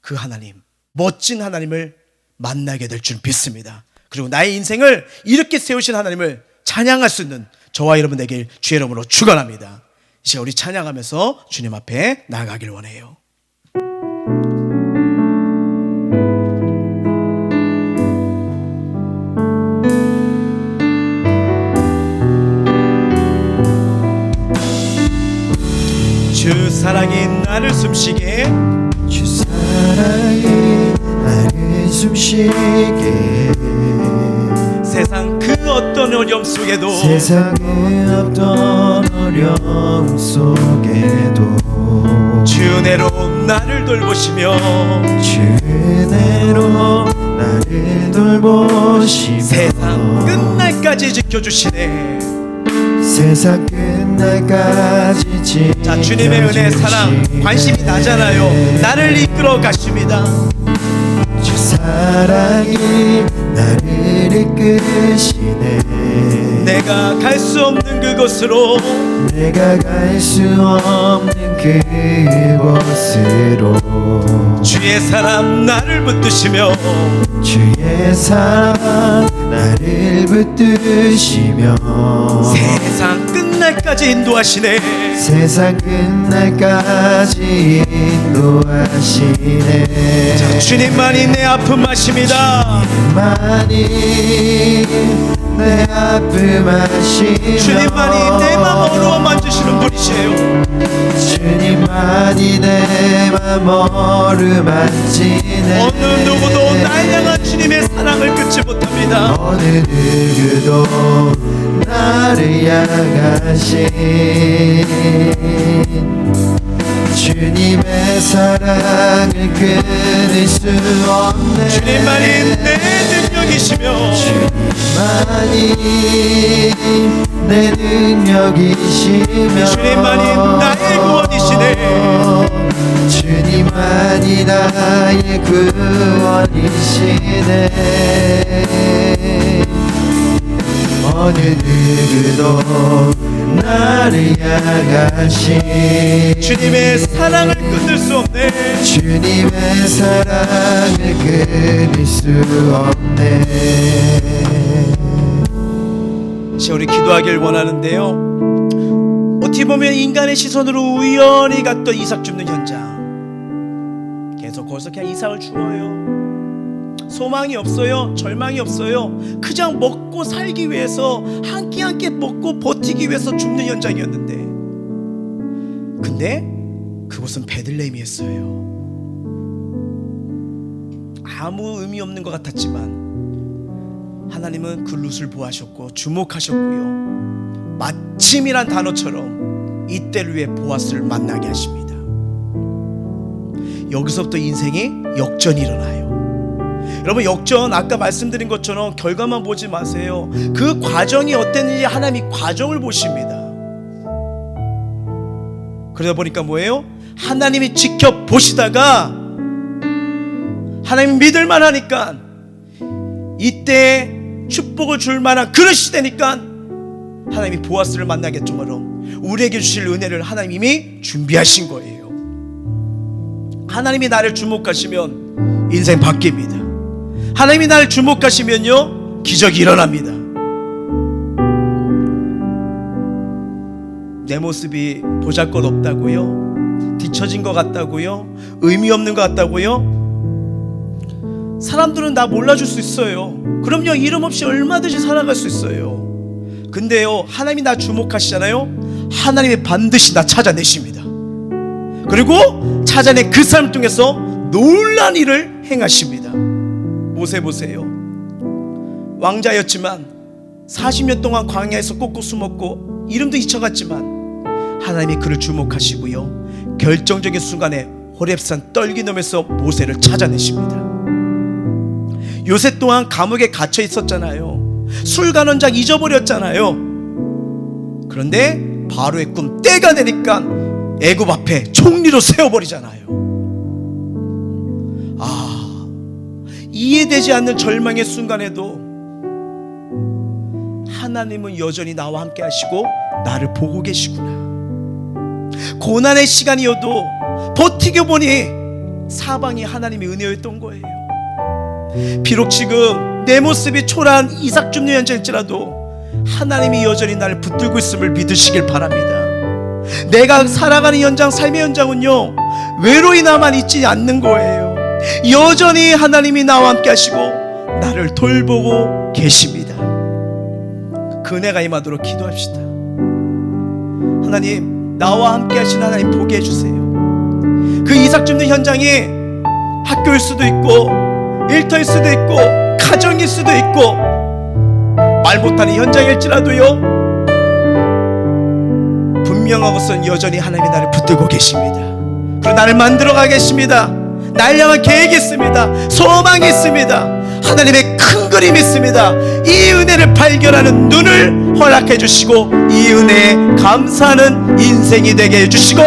그 하나님, 멋진 하나님을 만나게 될 줄 믿습니다. 그리고 나의 인생을 이렇게 세우신 하나님을 찬양할 수 있는 저와 여러분 되길 주의 이름으로 축원합니다. 이제 우리 찬양하면서 주님 앞에 나아가길 원해요. 주 사랑이 나를 숨쉬게, 주 사랑이 나를 숨쉬게, 세상 그 어떤 어려움 속에도, 세상의 어떤 어려움 속에도 주 은혜로 나를 돌보시며, 주 은혜로 나를 돌보시며, 세상 끝날까지 지켜주시네. 세상 끝날까지 지켜주시네. 자, 주님의 은혜, 사랑, 관심이 나잖아요. 나를 이끌어 가십니다. 주 사랑이 나를 이끄시네. 내가 갈 수 없는 그곳으로, 내가 갈 수 없는 그곳으로 주의 사람 나를 붙드시며, 주의 사랑 나를 붙드시며, 세상 끝날까지 인도하시네. 세상 끝날까지 인도하시네. 자, 주님만이 내 아픔 아십니다. 주님만이 내 아픔 아시며, 주님만이 내 맘 어루어 만지시는 분이시에요. 주님만이 내 맘 어루만지네. 어느 누구도 날 향한 주님의 사랑을 끊지 못합니다. 어느 누구도 나를 향하신 주님의 사랑을 끊을 수 없네. 주님만이 내 능력이시며, 주님만이 내 능력이시며, 주님만이 나의 구원이시네. 주님만이 나의 구원이시네. 어느 누구도 나를 향하신 주님의 사랑을 끊을 수 없네. 주님의 사랑을 끊을 수 없네. 이제 우리 기도하길 원하는데요, 어떻게 보면 인간의 시선으로 우연히 갔던 이삭 줍는 현장, 계속 거기서 그냥 이삭을 주어요. 소망이 없어요. 절망이 없어요. 그냥 먹고 살기 위해서 한 끼 한 끼 먹고 버티기 위해서 줍는 현장이었는데, 근데 그곳은 베들레헴이었어요. 아무 의미 없는 것 같았지만 하나님은 그 룻을 보아하셨고 주목하셨고요, 마침이란 단어처럼 이때를 위해 보아스를 만나게 하십니다. 여기서부터 인생이 역전이 일어나요. 여러분, 역전, 아까 말씀드린 것처럼 결과만 보지 마세요. 그 과정이 어땠는지 하나님이 과정을 보십니다. 그러다 보니까 뭐예요? 하나님이 지켜보시다가 하나님 믿을만 하니까 이때 축복을 줄 만한 그릇이 되니까 하나님이 보아스를 만나겠죠처럼 우리에게 주실 은혜를 하나님이 준비하신 거예요. 하나님이 나를 주목하시면 인생 바뀝니다. 하나님이 나를 주목하시면요, 기적이 일어납니다. 내 모습이 보잘것없다고요? 뒤처진 것 같다고요? 의미 없는 것 같다고요? 사람들은 나 몰라줄 수 있어요. 그럼요, 이름 없이 얼마든지 살아갈 수 있어요. 근데요, 하나님이 나 주목하시잖아요. 하나님이 반드시 나 찾아내십니다. 그리고 찾아낸 그 사람 통해서 놀라운 일을 행하십니다. 모세 보세요. 왕자였지만 40년 동안 광야에서 꼭꼭 숨었고 이름도 잊혀갔지만 하나님이 그를 주목하시고요, 결정적인 순간에 호렙산 떨기 넘에서 모세를 찾아내십니다. 요새 또한 감옥에 갇혀 있었잖아요. 술간원장 잊어버렸잖아요. 그런데 바로의 꿈 때가 되니까 애굽 앞에 총리로 세워버리잖아요. 이해되지 않는 절망의 순간에도 하나님은 여전히 나와 함께 하시고 나를 보고 계시구나. 고난의 시간이어도 버티고 보니 사방이 하나님의 은혜였던 거예요. 비록 지금 내 모습이 초라한 이삭 줍는 현장일지라도 하나님이 여전히 나를 붙들고 있음을 믿으시길 바랍니다. 내가 살아가는 현장, 삶의 현장은요, 외로이 나만 있지 않는 거예요. 여전히 하나님이 나와 함께 하시고 나를 돌보고 계십니다. 그 은혜가 임하도록 기도합시다. 하나님, 나와 함께 하신 하나님 보게 해주세요. 그 이삭 줍는 현장이 학교일 수도 있고 일터일 수도 있고 가정일 수도 있고 말 못하는 현장일지라도요, 분명하고선 여전히 하나님이 나를 붙들고 계십니다. 그리고 나를 만들어가 계십니다. 날 향한 계획이 있습니다. 소망이 있습니다. 하나님의 큰 그림이 있습니다. 이 은혜를 발견하는 눈을 허락해 주시고 이 은혜에 감사하는 인생이 되게 해주시고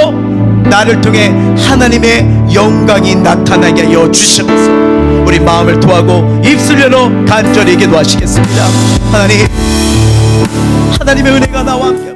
나를 통해 하나님의 영광이 나타나게 하여 주시옵소서. 우리 마음을 토하고 입술 열어 간절히 기도하시겠습니다. 하나님, 하나님의 은혜가 나와 함께